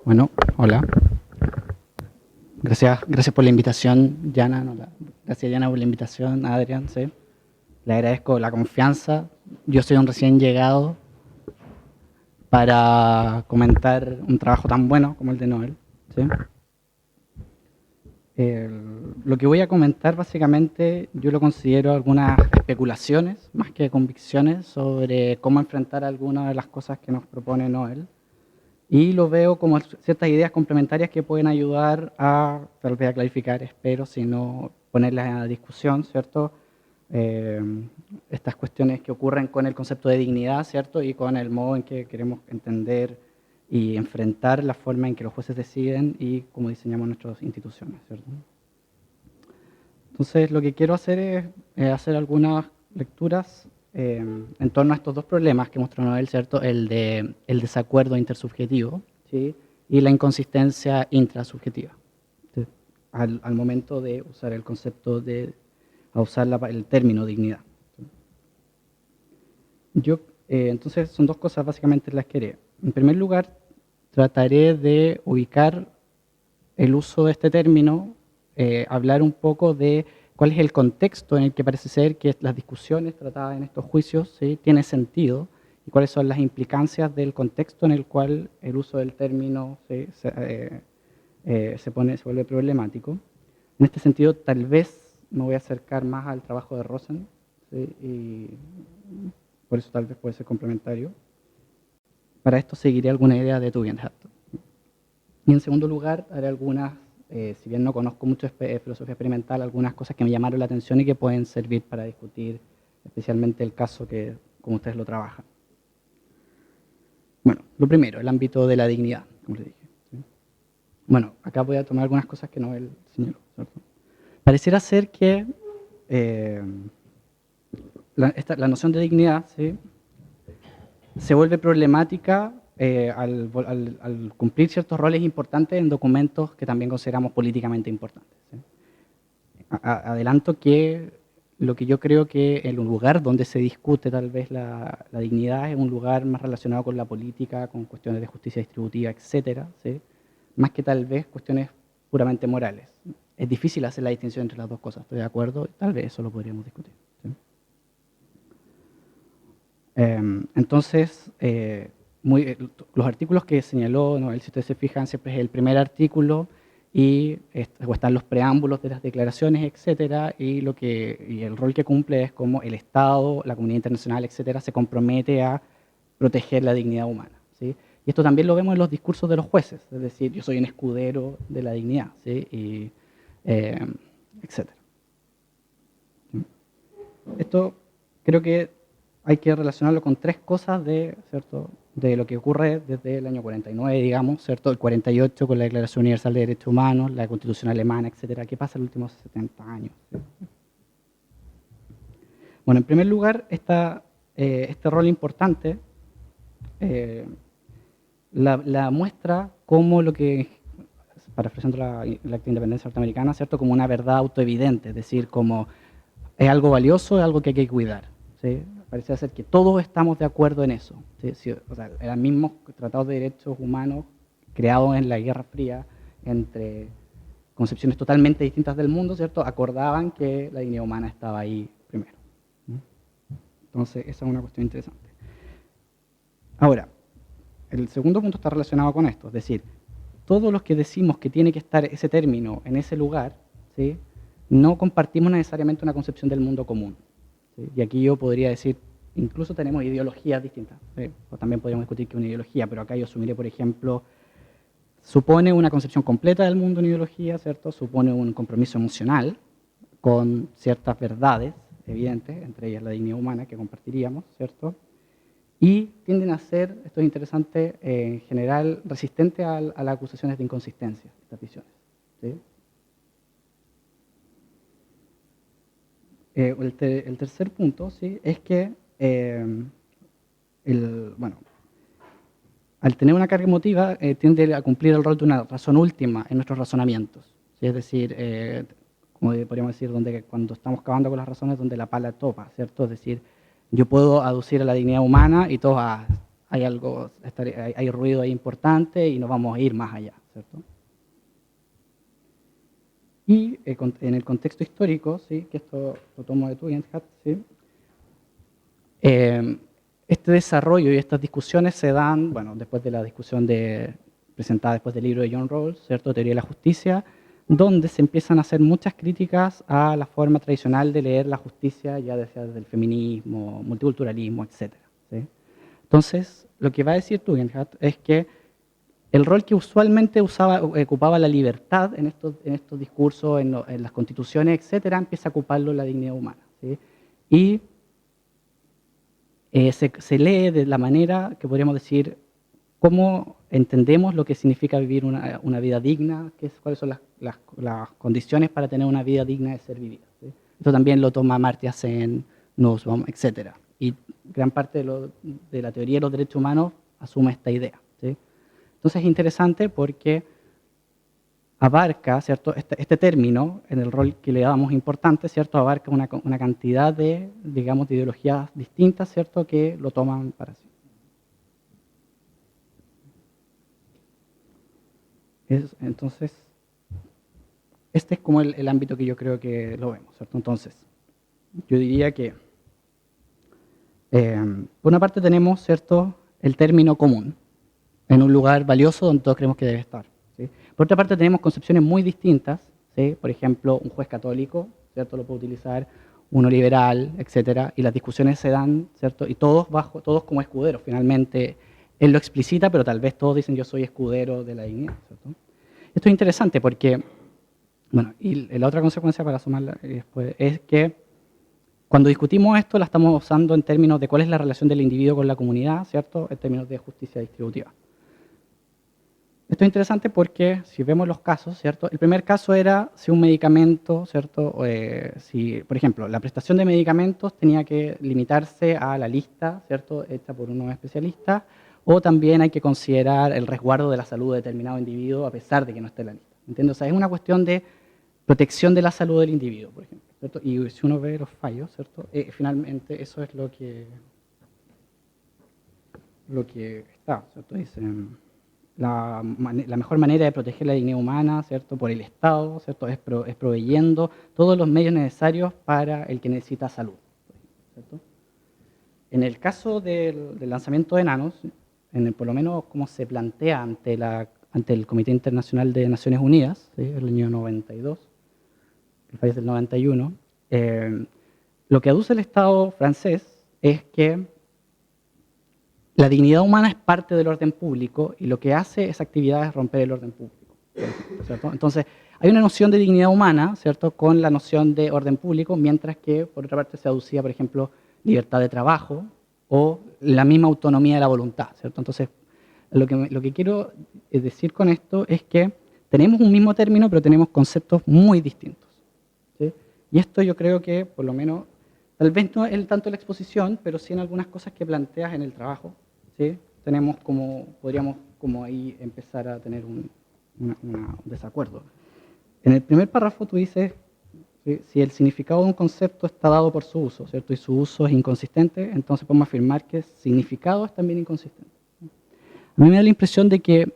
Bueno, hola. Gracias por la invitación, Yana. Gracias, Yana, por la invitación, Adrián. ¿Sí? Le agradezco la confianza. Yo soy un recién llegado para comentar un trabajo tan bueno como el de Noel. ¿Sí? Lo que voy a comentar, básicamente, yo lo considero algunas especulaciones, más que convicciones, sobre cómo enfrentar algunas de las cosas que nos propone Noel. Y lo veo como ciertas ideas complementarias que pueden ayudar a, tal vez a clarificar, espero, si no ponerlas a discusión, ¿cierto? Estas cuestiones que ocurren con el concepto de dignidad, ¿cierto? Y con el modo en que queremos entender y enfrentar la forma en que los jueces deciden y cómo diseñamos nuestras instituciones, ¿cierto? Entonces, lo que quiero hacer es hacer algunas lecturas en torno a estos dos problemas que mostró Noel, ¿cierto? El desacuerdo intersubjetivo, ¿sí? Y la inconsistencia intrasubjetiva, ¿sí? Al momento de usar el concepto a usar el término dignidad. Entonces, son dos cosas básicamente las que haré. En primer lugar, trataré de ubicar el uso de este término, hablar un poco de cuál es el contexto en el que parece ser que las discusiones tratadas en estos juicios, ¿sí?, tiene sentido, y cuáles son las implicancias del contexto en el cual el uso del término se vuelve problemático. En este sentido, tal vez me voy a acercar más al trabajo de Rosen, ¿sí?, y por eso tal vez puede ser complementario. Para esto seguiré alguna idea de Tugendhat. Y en segundo lugar, haré algunas, si bien no conozco mucho filosofía experimental, algunas cosas que me llamaron la atención y que pueden servir para discutir especialmente el caso que, como ustedes lo trabajan. Bueno, lo primero, el ámbito de la dignidad, como les dije, ¿sí? Bueno, acá voy a tomar algunas cosas que Noel señaló, ¿cierto? Pareciera ser que la noción de dignidad, ¿sí?, se vuelve problemática al cumplir ciertos roles importantes en documentos que también consideramos políticamente importantes, ¿sí? Adelanto que lo que yo creo que el lugar donde se discute tal vez la dignidad es un lugar más relacionado con la política, con cuestiones de justicia distributiva, etcétera, ¿sí?, más que tal vez cuestiones puramente morales. Es difícil hacer la distinción entre las dos cosas, estoy de acuerdo, tal vez eso lo podríamos discutir, ¿sí? Entonces, los artículos que señaló Noel, si ustedes se fijan, siempre es el primer artículo y están los preámbulos de las declaraciones, etcétera, y el rol que cumple es como el Estado, la comunidad internacional, etcétera, se compromete a proteger la dignidad humana, ¿sí? Y esto también lo vemos en los discursos de los jueces, es decir, yo soy un escudero de la dignidad, ¿sí?, y etcétera. Esto creo que hay que relacionarlo con tres cosas ¿cierto?, de lo que ocurre desde el año 49, digamos, ¿cierto?, el 48 con la Declaración Universal de Derechos Humanos, la Constitución Alemana, etcétera. ¿Qué pasa en los últimos 70 años? ¿Sí? Bueno, en primer lugar, este rol importante la muestra como lo que, parafraseando la independencia norteamericana, ¿cierto?, como una verdad autoevidente, es decir, como es algo valioso, es algo que hay que cuidar, ¿sí? Parece ser que todos estamos de acuerdo en eso, ¿sí? Sí, o sea, eran mismos tratados de derechos humanos creados en la Guerra Fría entre concepciones totalmente distintas del mundo, ¿cierto?, acordaban que la dignidad humana estaba ahí primero. Entonces, esa es una cuestión interesante. Ahora, el segundo punto está relacionado con esto, es decir, todos los que decimos que tiene que estar ese término en ese lugar, ¿sí?, no compartimos necesariamente una concepción del mundo común, ¿sí? Y aquí yo podría decir, incluso tenemos ideologías distintas, ¿sí? O también podríamos discutir que una ideología, pero acá yo asumiré, por ejemplo, supone una concepción completa del mundo en ideología, ¿cierto? Supone un compromiso emocional con ciertas verdades evidentes, entre ellas la dignidad humana que compartiríamos, ¿cierto? y tienden a ser, esto es interesante, en general resistentes a las acusaciones de inconsistencia, estas visiones. ¿Sí? El tercer punto, ¿sí?, es que al tener una carga emotiva, tiende a cumplir el rol de una razón última en nuestros razonamientos. ¿Sí? Es decir, como podríamos decir, cuando estamos cavando con las razones, donde la pala topa, ¿cierto? Es decir, yo puedo aducir a la dignidad humana y todos, hay ruido ahí importante y no vamos a ir más allá, ¿cierto? Y en el contexto histórico, ¿sí?, que esto lo tomo de Tugendhat, ¿sí?, este desarrollo y estas discusiones se dan, bueno, después de la discusión presentada después del libro de John Rawls, ¿cierto?, Teoría de la Justicia, donde se empiezan a hacer muchas críticas a la forma tradicional de leer la justicia, ya desde el feminismo, multiculturalismo, etc. ¿Sí? Entonces, lo que va a decir Tugendhat es que el rol que usualmente ocupaba la libertad en estos discursos, en las constituciones, etc., empieza a ocuparlo la dignidad humana. ¿Sí? Y se lee de la manera que podríamos decir cómo entendemos lo que significa vivir una vida digna, cuáles son las condiciones para tener una vida digna de ser vivida. ¿Sí? Esto también lo toma Amartya Sen, Nussbaum, etc. Y gran parte de la teoría de los derechos humanos asume esta idea. ¿Sí? Entonces es interesante porque abarca, ¿cierto?, este término, en el rol que le damos importante, ¿cierto?, abarca una cantidad de, digamos, de ideologías distintas, ¿cierto?, que lo toman para sí. Entonces, este es como el ámbito que yo creo que lo vemos, ¿cierto? Entonces, yo diría que, por una parte tenemos, ¿cierto?, el término común, en un lugar valioso donde todos creemos que debe estar. ¿Sí? Por otra parte tenemos concepciones muy distintas, ¿sí? Por ejemplo, un juez católico, ¿cierto?, lo puede utilizar, uno liberal, etcétera, y las discusiones se dan, ¿cierto?, y todos como escuderos, finalmente él lo explicita, pero tal vez todos dicen yo soy escudero de la dignidad, ¿cierto? Esto es interesante porque, bueno, y la otra consecuencia para sumarla después es que cuando discutimos esto la estamos usando en términos de cuál es la relación del individuo con la comunidad, ¿cierto?, en términos de justicia distributiva. Esto es interesante porque si vemos los casos, ¿cierto? El primer caso era si un medicamento, ¿cierto? Si, por ejemplo, la prestación de medicamentos tenía que limitarse a la lista, ¿cierto?, hecha por unos especialistas, o también hay que considerar el resguardo de la salud de determinado individuo a pesar de que no esté en la lista. ¿Entiendes? O sea, es una cuestión de protección de la salud del individuo, por ejemplo, ¿cierto? Y si uno ve los fallos, ¿cierto?, finalmente eso es lo que está, ¿cierto? Dicen, la mejor manera de proteger la dignidad humana, ¿cierto?, por el Estado, ¿cierto?, es proveyendo todos los medios necesarios para el que necesita salud, ¿cierto? En el caso del lanzamiento de enanos, por lo menos como se plantea ante el Comité Internacional de Naciones Unidas, ¿sí?, el año 92, el país del 91, lo que aduce el Estado francés es que la dignidad humana es parte del orden público y lo que hace esa actividad es romper el orden público, ¿cierto? Entonces, hay una noción de dignidad humana, ¿cierto?, con la noción de orden público, mientras que, por otra parte, se aducía, por ejemplo, libertad de trabajo o la misma autonomía de la voluntad, ¿cierto? Entonces, lo que quiero decir con esto es que tenemos un mismo término, pero tenemos conceptos muy distintos, ¿sí? Y esto yo creo que, por lo menos, tal vez no es tanto la exposición, pero sí en algunas cosas que planteas en el trabajo, ¿sí? Podríamos como ahí empezar a tener un desacuerdo. En el primer párrafo tú dices, ¿sí?, si el significado de un concepto está dado por su uso, ¿cierto?, y su uso es inconsistente, entonces podemos afirmar que el significado es también inconsistente. A mí me da la impresión de que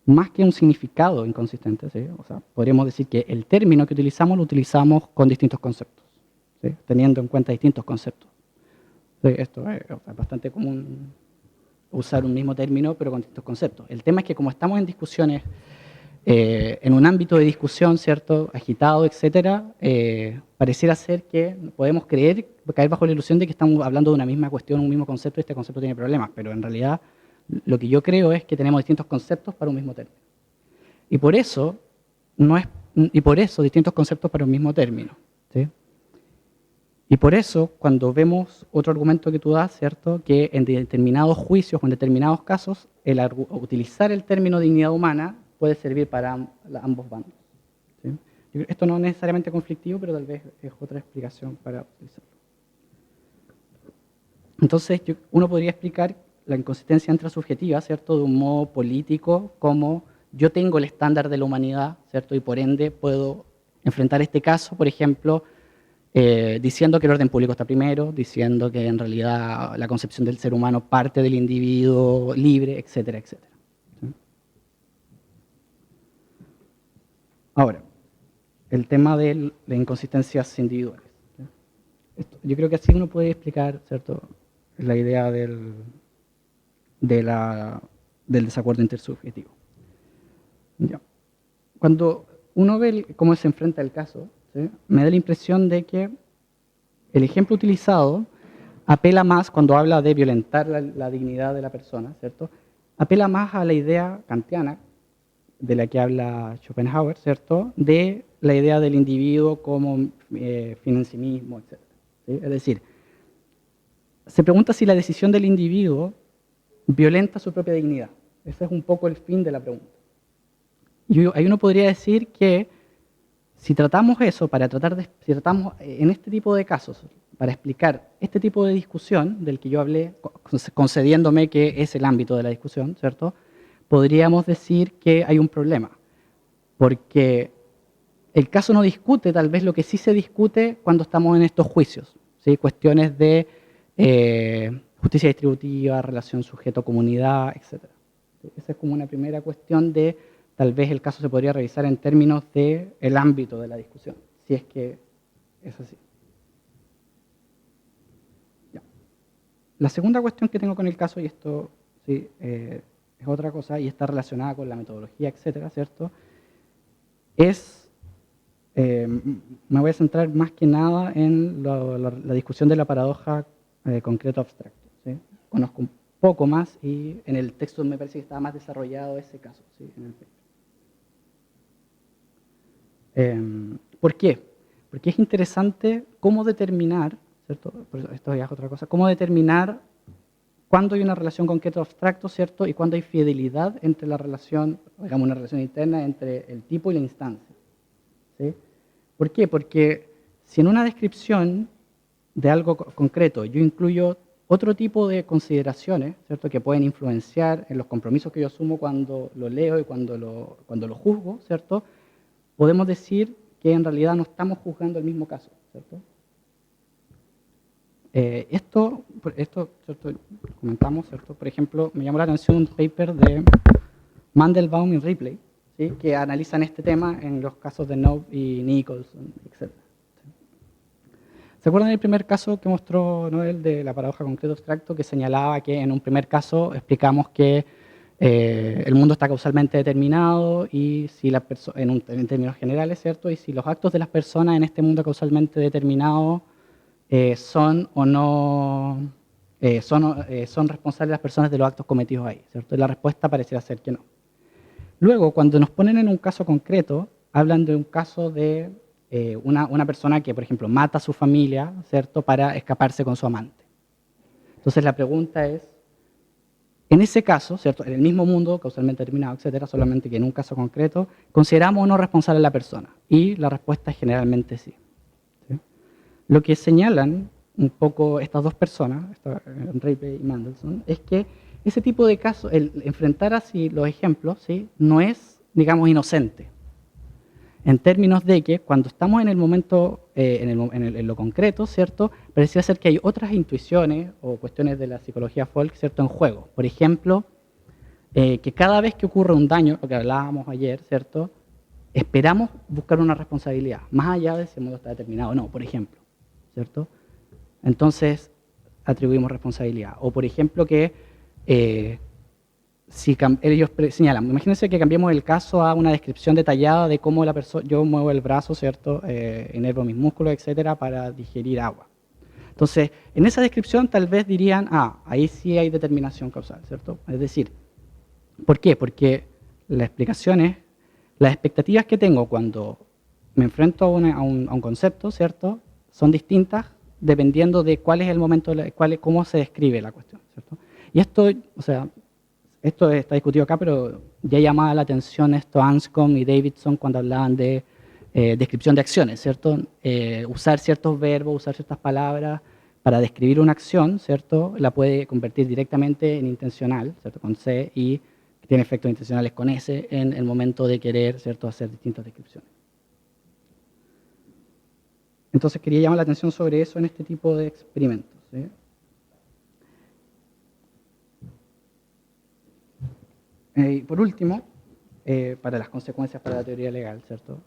más que un significado inconsistente, ¿sí?, o sea, podríamos decir que el término que utilizamos lo utilizamos con distintos conceptos, ¿sí?, teniendo en cuenta distintos conceptos. Sí, esto es bastante común usar un mismo término pero con distintos conceptos. El tema es que como estamos en discusiones, en un ámbito de discusión, ¿cierto?, agitado, etcétera, pareciera ser que podemos caer bajo la ilusión de que estamos hablando de una misma cuestión, un mismo concepto, y este concepto tiene problemas, pero en realidad lo que yo creo es que tenemos distintos conceptos para un mismo término. Y por eso distintos conceptos para un mismo término, ¿sí? Y por eso, cuando vemos otro argumento que tú das, ¿cierto? Que en determinados juicios o en determinados casos, utilizar el término dignidad humana puede servir para ambos bandos. ¿Sí? Esto no es necesariamente conflictivo, pero tal vez es otra explicación para utilizarlo. Entonces, uno podría explicar la inconsistencia intrasubjetiva, ¿cierto? De un modo político, como yo tengo el estándar de la humanidad, ¿cierto? Y por ende puedo enfrentar este caso, por ejemplo, diciendo que el orden público está primero, diciendo que en realidad la concepción del ser humano parte del individuo libre, etcétera, etcétera. ¿Sí? Ahora, el tema de las inconsistencias individuales. ¿Sí? Yo creo que así uno puede explicar, ¿cierto?, la idea del desacuerdo intersubjetivo. Ya. Cuando uno ve cómo se enfrenta el caso, ¿sí?, me da la impresión de que el ejemplo utilizado apela más, cuando habla de violentar la dignidad de la persona, ¿cierto?, apela más a la idea kantiana, de la que habla Schopenhauer, ¿cierto?, de la idea del individuo como fin en sí mismo, etc. ¿Sí? Es decir, se pregunta si la decisión del individuo violenta su propia dignidad. Ese es un poco el fin de la pregunta. Y ahí uno podría decir que si tratamos eso, si tratamos en este tipo de casos, para explicar este tipo de discusión del que yo hablé, concediéndome que es el ámbito de la discusión, ¿cierto?, podríamos decir que hay un problema, porque el caso no discute tal vez lo que sí se discute cuando estamos en estos juicios, ¿sí? Cuestiones de justicia distributiva, relación sujeto-comunidad, etc. Esa es como una primera cuestión de, tal vez el caso se podría revisar en términos del ámbito de la discusión, si es que es así. Ya. La segunda cuestión que tengo con el caso, y esto sí, es otra cosa, y está relacionada con la metodología, etcétera, ¿cierto?, es, me voy a centrar más que nada en la discusión de la paradoja concreto abstracto. ¿Sí? Conozco un poco más y en el texto me parece que estaba más desarrollado ese caso, ¿sí?, en el paper. ¿Por qué? Porque es interesante cómo determinar, ¿cierto?, esto ya es otra cosa, cómo determinar cuándo hay una relación concreto abstracto, ¿cierto?, y cuándo hay fidelidad entre la relación, digamos, una relación interna entre el tipo y la instancia. ¿Sí? ¿Por qué? Porque si en una descripción de algo concreto yo incluyo otro tipo de consideraciones, ¿cierto?, que pueden influenciar en los compromisos que yo asumo cuando lo leo y cuando lo juzgo, ¿cierto?, podemos decir que en realidad no estamos juzgando el mismo caso, ¿cierto? Esto, ¿cierto?, lo comentamos, ¿cierto? Por ejemplo, me llamó la atención un paper de Mandelbaum y Ripley, ¿sí?, que analizan este tema en los casos de Noel y Nicholson, etc. ¿Se acuerdan del primer caso que mostró Noel de la paradoja concreto abstracto, que señalaba que en un primer caso explicamos que el mundo está causalmente determinado y si en términos generales, ¿cierto?, y si los actos de las personas en este mundo causalmente determinado son o no son responsables las personas de los actos cometidos ahí, ¿cierto? Y la respuesta pareciera ser que no. Luego, cuando nos ponen en un caso concreto, hablan de un caso de una persona que, por ejemplo, mata a su familia, ¿cierto?, para escaparse con su amante. Entonces la pregunta es, en ese caso, ¿cierto?, en el mismo mundo, causalmente determinado, etcétera, solamente que en un caso concreto, ¿consideramos o no responsable a la persona? Y la respuesta es generalmente sí. ¿Sí? Lo que señalan un poco estas dos personas, Ripley y Mandelson, es que ese tipo de casos, el enfrentar así los ejemplos, ¿sí?, no es, digamos, inocente. En términos de que cuando estamos en el momento, en lo concreto, ¿cierto?, parecía ser que hay otras intuiciones o cuestiones de la psicología folk, ¿cierto?, en juego. Por ejemplo, que cada vez que ocurre un daño, lo que hablábamos ayer, ¿cierto?, esperamos buscar una responsabilidad, más allá de si el mundo está determinado o no, por ejemplo, ¿cierto? Entonces, atribuimos responsabilidad. O, por ejemplo, que si ellos señalan, imagínense que cambiemos el caso a una descripción detallada de cómo yo muevo el brazo, ¿cierto?, inervo mis músculos, etcétera, para digerir agua. Entonces, en esa descripción tal vez dirían, ahí sí hay determinación causal, ¿cierto? Es decir, ¿por qué? Porque la explicación es, las expectativas que tengo cuando me enfrento a un concepto, ¿cierto?, son distintas dependiendo de cuál es el momento, cómo se describe la cuestión, ¿cierto? Y esto, o sea, esto está discutido acá, pero ya llamaba la atención esto Anscombe y Davidson cuando hablaban de descripción de acciones, ¿cierto? Usar ciertos verbos, usar ciertas palabras para describir una acción, ¿cierto? La puede convertir directamente en intencional, ¿cierto? Con C, y tiene efectos intencionales con S en el momento de querer, ¿cierto?, hacer distintas descripciones. Entonces quería llamar la atención sobre eso en este tipo de experimentos, ¿sí? Y por último, para las consecuencias para la teoría legal, ¿cierto?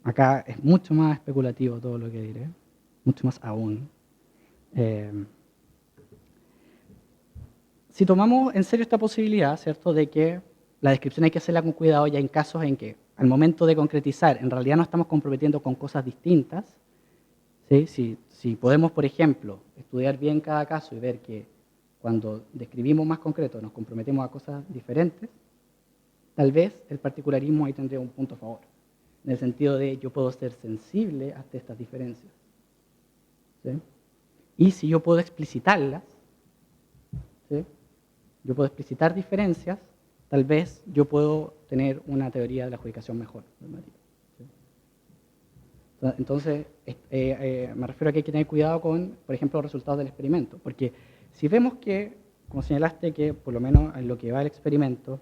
Acá es mucho más especulativo todo lo que diré, mucho más aún. Si tomamos en serio esta posibilidad, ¿cierto?, de que la descripción hay que hacerla con cuidado ya en casos en que al momento de concretizar en realidad nos estamos comprometiendo con cosas distintas, ¿sí? Si podemos, por ejemplo, estudiar bien cada caso y ver que cuando describimos más concreto nos comprometemos a cosas diferentes, tal vez el particularismo ahí tendría un punto a favor, en el sentido de yo puedo ser sensible ante estas diferencias, ¿sí? Y si yo puedo explicitarlas, ¿sí?, yo puedo explicitar diferencias, tal vez yo puedo tener una teoría de la adjudicación mejor, ¿sí? Entonces, me refiero a que hay que tener cuidado con, por ejemplo, los resultados del experimento, porque si vemos que, como señalaste, que por lo menos en lo que va el experimento,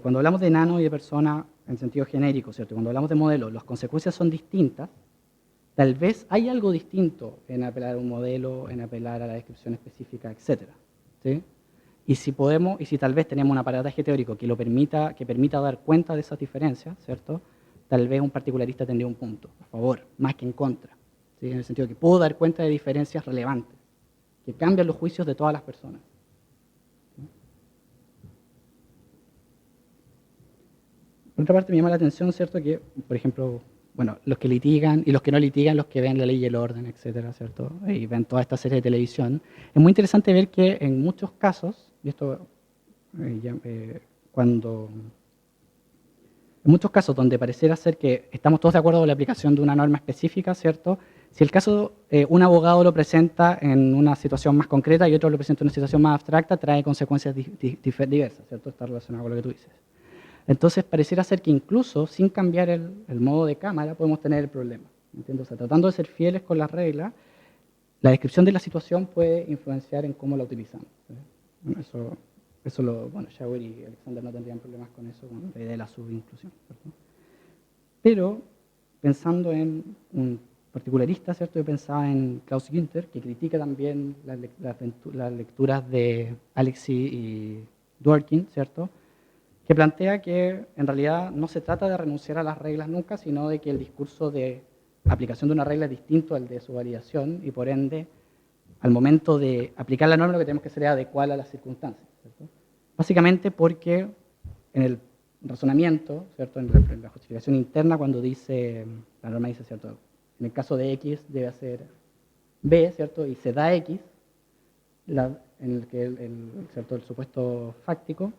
cuando hablamos de enano y de persona en sentido genérico, ¿cierto?, cuando hablamos de modelo, las consecuencias son distintas, tal vez hay algo distinto en apelar a un modelo, en apelar a la descripción específica, etc., ¿sí? Y si podemos, y si tal vez tenemos un aparataje teórico que permita dar cuenta de esas diferencias, ¿cierto?, tal vez un particularista tendría un punto a favor, más que en contra, ¿sí?, en el sentido de que puedo dar cuenta de diferencias relevantes, que cambian los juicios de todas las personas. Por otra parte, me llama la atención, ¿cierto?, que, por ejemplo, bueno, los que litigan y los que no litigan, los que ven la ley y el orden, etcétera, ¿cierto?, y ven toda esta serie de televisión, es muy interesante ver que en muchos casos, y esto en muchos casos donde pareciera ser que estamos todos de acuerdo con la aplicación de una norma específica, ¿cierto?, si el caso, un abogado lo presenta en una situación más concreta y otro lo presenta en una situación más abstracta, trae consecuencias diversas, ¿cierto?, está relacionado con lo que tú dices. Entonces, pareciera ser que incluso sin cambiar el modo de cámara podemos tener el problema, ¿entiendes? O sea, tratando de ser fieles con las reglas, la descripción de la situación puede influenciar en cómo la utilizamos, ¿sí? Bueno, Schauer y Alexander no tendrían problemas con eso, con la idea de la subinclusión, ¿cierto? Pero, pensando en un particularista, ¿cierto?, yo pensaba en Klaus Günther, que critica también las lecturas de Alexis y Dworkin, ¿cierto?, que plantea que en realidad no se trata de renunciar a las reglas nunca, sino de que el discurso de aplicación de una regla es distinto al de su validación y por ende, al momento de aplicar la norma lo que tenemos que hacer es adecuarla a las circunstancias, ¿cierto? Básicamente porque en el razonamiento, ¿cierto?, en la justificación interna, cuando la norma dice, ¿cierto?, en el caso de X debe hacer B, ¿cierto?, y se da X, en el que ¿cierto?, el supuesto fáctico,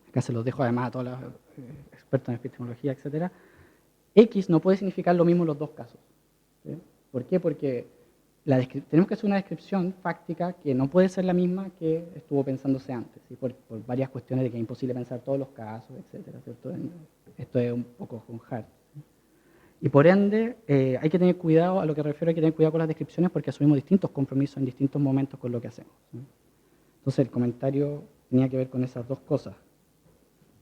acá se los dejo además a todos los expertos en epistemología, etc., X no puede significar lo mismo en los dos casos, ¿sí? ¿Por qué? Porque tenemos que hacer una descripción fáctica que no puede ser la misma que estuvo pensándose antes, ¿sí?, por varias cuestiones de que es imposible pensar todos los casos, etc., ¿cierto? Esto es un poco con Hart, ¿sí? Y por ende, hay que tener cuidado, a lo que refiero, hay que tener cuidado con las descripciones porque asumimos distintos compromisos en distintos momentos con lo que hacemos, ¿sí? Entonces, el comentario tenía que ver con esas dos cosas.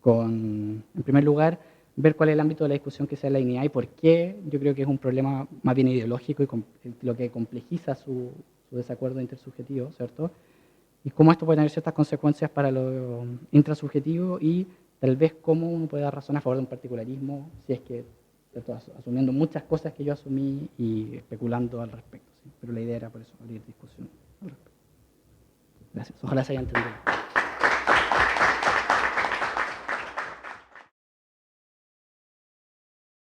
En primer lugar, ver cuál es el ámbito de la discusión que sea la dignidad y por qué yo creo que es un problema más bien ideológico y lo que complejiza su desacuerdo intersubjetivo, ¿cierto? Y cómo esto puede tener ciertas consecuencias para lo intrasubjetivo y tal vez cómo uno puede dar razón a favor de un particularismo si es que, ¿cierto?, asumiendo muchas cosas que yo asumí y especulando al respecto, ¿sí? Pero la idea era por eso, abrir discusión al respecto. Gracias, ojalá se haya entendido.